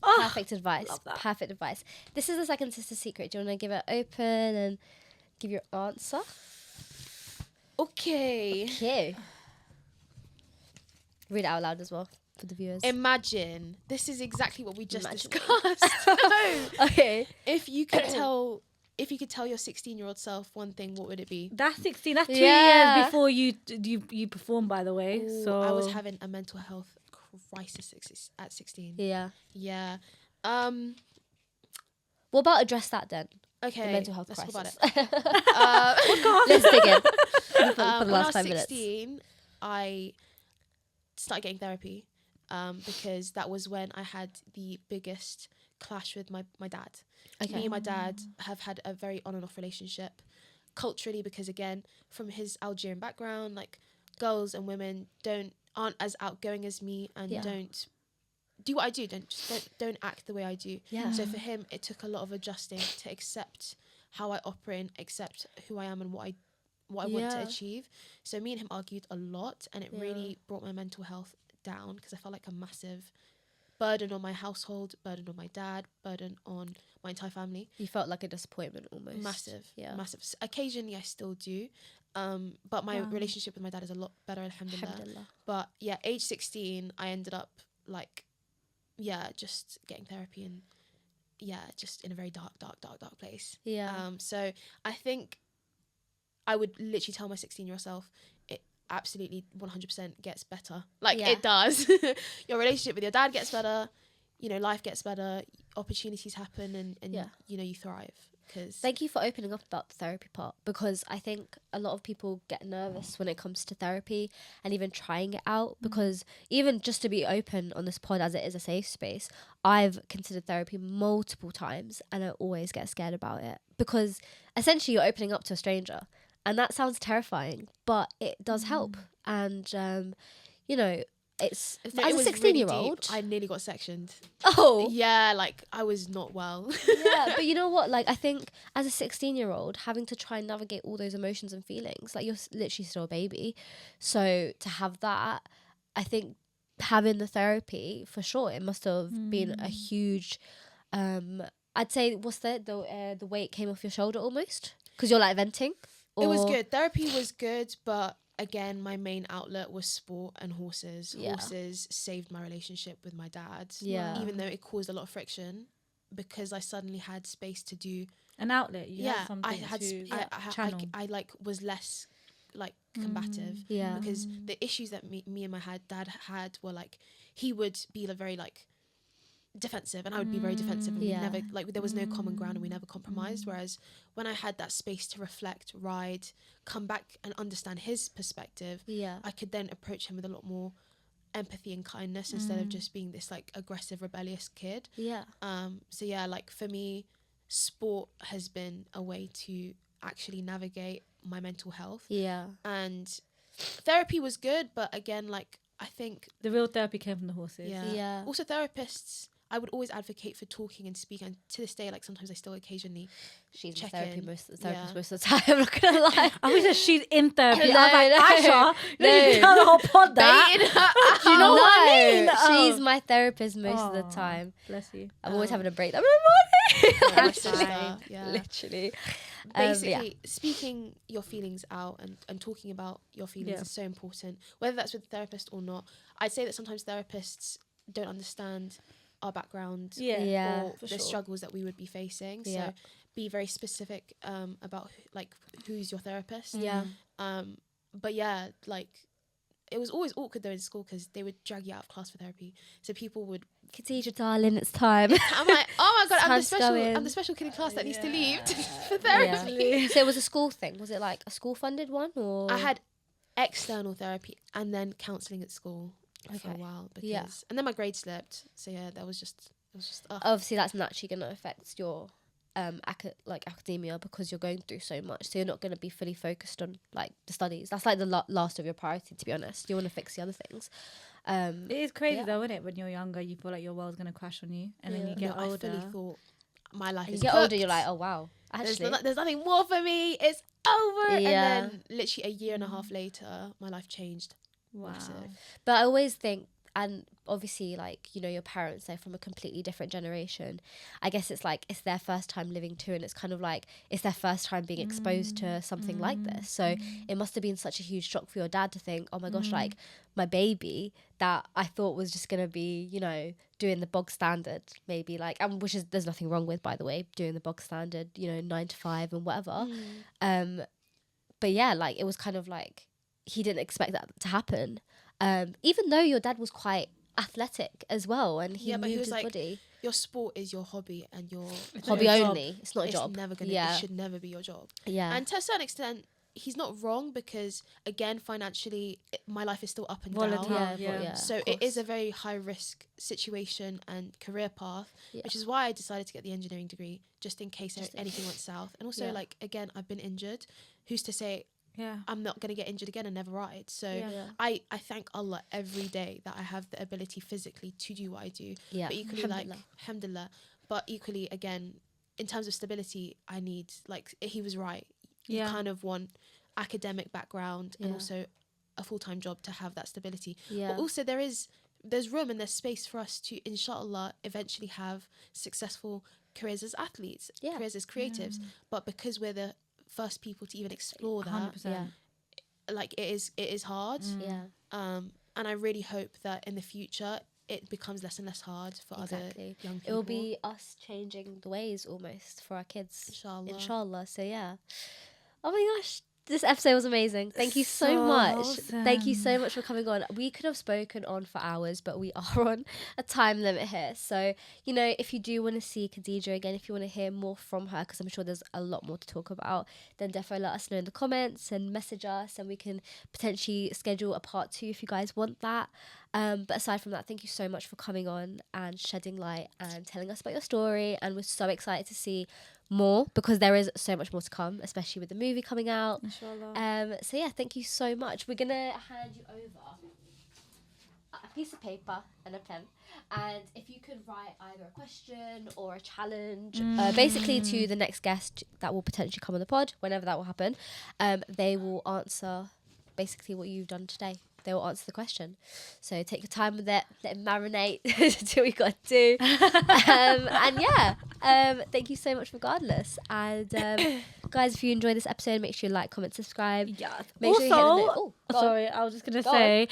Perfect advice. Perfect advice. This is the second sister secret. Do you want to give it open and give your answer? Okay. Read it out loud as well for the viewers. Imagine. This is exactly what we just discussed. No. Okay. If you could tell your 16-year-old self one thing, what would it be? That's 16. That's 2 years before you perform, by the way. Ooh, so I was having a mental health crisis at 16. Yeah. Yeah. What about address that then? Okay. The mental health let's crisis. talk about it. Let's dig in. For the when last I 5 was minutes. 16, I started getting therapy because that was when I had the biggest clash with my dad. Okay. Me and my dad have had a very on and off relationship culturally because, again, from his Algerian background, like girls and women aren't as outgoing as me and don't do what I do. Don't act the way I do. Yeah. So for him, it took a lot of adjusting to accept how I operate and accept who I am and what I want to achieve. So me and him argued a lot, and it really brought my mental health down because I felt like a massive burden on my household, burden on my dad, burden on my entire family. You felt like a disappointment almost. Massive. Yeah. Occasionally I still do. But my relationship with my dad is a lot better, alhamdulillah. But yeah, age 16, I ended up like, just getting therapy and just in a very dark place. Yeah. So I think I would literally tell my 16-year-old self, it absolutely 100% gets better. Like it does. Your relationship with your dad gets better. You know, life gets better. Opportunities happen, and you know, you thrive. Thank you for opening up about the therapy part, because I think a lot of people get nervous when it comes to therapy and even trying it out, because even just to be open on this pod, as it is a safe space, I've considered therapy multiple times and I always get scared about it, because essentially you're opening up to a stranger, and that sounds terrifying, but it does help. And you know, it's as a 16-year-old, I nearly got sectioned. Oh yeah, like I was not well. Yeah, but you know what, like I think as a 16-year-old, having to try and navigate all those emotions and feelings, like you're literally still a baby, so to have that, I think having the therapy, for sure, it must have been a huge I'd say, what's the weight came off your shoulder almost, because you're like venting. It was good. Therapy was good, but again, my main outlet was sport and horses. Horses saved my relationship with my dad. Yeah. Even though it caused a lot of friction, because I suddenly had space to do an outlet. You had something I had channel. I like was less like combative. Yeah. Because the issues that me and my dad had were like, he would be very like defensive and I would be very defensive, and we never, like, there was no common ground and we never compromised. Whereas when I had that space to reflect, ride, come back and understand his perspective, I could then approach him with a lot more empathy and kindness instead of just being this like aggressive, rebellious kid. So yeah, like for me, sport has been a way to actually navigate my mental health. And therapy was good, but again, like I think the real therapy came from the horses. Also therapists, I would always advocate for talking and speaking, and to this day, like sometimes I still occasionally she's check in therapy in. most of the time. I'm not gonna lie. I wish that she's in therapy. No, I was like, Aisha, you tell the whole pod that. Do you know what I mean? She's my therapist most of the time. Bless you. I'm always having a breakdown in the morning. my sister, Literally. Basically, speaking your feelings out and talking about your feelings is so important, whether that's with a therapist or not. I'd say that sometimes therapists don't understand our background or the struggles that we would be facing. So be very specific about who's your therapist. But yeah, like it was always awkward though in school, because they would drag you out of class for therapy. So people would, Khadijah, darling, it's time. I'm like, oh my god, I'm the special kid in class that needs to leave for therapy. So it was a school thing. Was it like a school funded one, or I had external therapy and then counselling at school for a while, because and then my grade slipped. So yeah, it was just obviously that's naturally going to affect your academia, because you're going through so much, so you're not going to be fully focused on like the studies. That's like the last of your priority, to be honest. You want to fix the other things. It is crazy though, isn't it? When you're younger, you feel like your world's going to crash on you, and then you get older. I fully thought my life is you get cooked. older, you're like, oh wow, actually there's nothing more for me, it's over. And then literally a year and a half later, my life changed. Wow. Massive. But I always think, and obviously, like, you know, your parents, they're from a completely different generation. I guess it's like, it's their first time living too, and it's kind of like, it's their first time being exposed to something like this. So it must have been such a huge shock for your dad to think, oh my gosh, like, my baby that I thought was just going to be, you know, doing the bog standard, maybe, like, which is, there's nothing wrong with, by the way, doing the bog standard, you know, 9 to 5 and whatever. But yeah, like, it was kind of like, he didn't expect that to happen. Even though your dad was quite athletic as well, and he moved his body. Your sport is your hobby, and your hobby only. It's not a it's job. Never gonna. It should never be your job. And to a certain extent, he's not wrong, because again, financially, my life is still up and down. So it is a very high risk situation and career path, which is why I decided to get the engineering degree, just in case anything went south. And also, like, again, I've been injured. Who's to say I'm not going to get injured again and never ride? So I thank Allah every day that I have the ability physically to do what I do. But equally, alhamdulillah. But equally, again, in terms of stability, I need, like, he was right. You kind of want academic background and also a full-time job to have that stability. But also there is there's room and there's space for us to, inshallah, eventually have successful careers as athletes, careers as creatives. But because we're the first people to even explore that, 100%. like it is hard. And I really hope that in the future it becomes less and less hard for other young people. It will be us changing the ways almost for our kids. Inshallah. So yeah. Oh my gosh. This episode was amazing. Thank you so much. Awesome. Thank you so much for coming on. We could have spoken on for hours, but we are on a time limit here. So, you know, if you do want to see Khadijah again, if you want to hear more from her, because I'm sure there's a lot more to talk about, then definitely let us know in the comments and message us, and we can potentially schedule a part 2 if you guys want that. But aside from that, thank you so much for coming on and shedding light and telling us about your story. And we're so excited to see more, because there is so much more to come, especially with the movie coming out. Inshallah. So yeah, thank you so much. We're gonna hand you over a piece of paper and a pen, and if you could write either a question or a challenge, basically to the next guest that will potentially come on the pod, whenever that will happen, they will answer basically what you've done today. They will answer the question. So take your time with it, let it marinate, do what you got to do. And yeah, thank you so much regardless. And guys, if you enjoyed this episode, make sure you like, comment, subscribe. Yeah. Make sure you hit the Sorry, I was just going to say,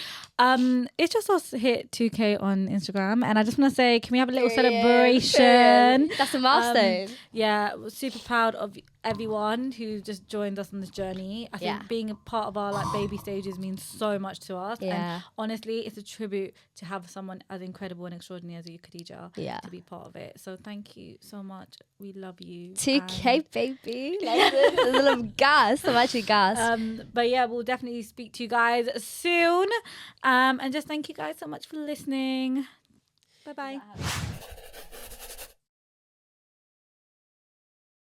it's just us hit 2K on Instagram. And I just want to say, can we have a little celebration? That's a milestone. Yeah, we're super proud of everyone who just joined us on this journey. I think being a part of our like baby stages means so much to us. And honestly, it's a tribute to have someone as incredible and extraordinary as you, Khadijah, to be part of it. So thank you so much. We love you. 2K, baby. Like, a little gas. I'm actually gassed. But yeah, we'll definitely speak to you guys soon. And just thank you guys so much for listening. Bye-bye.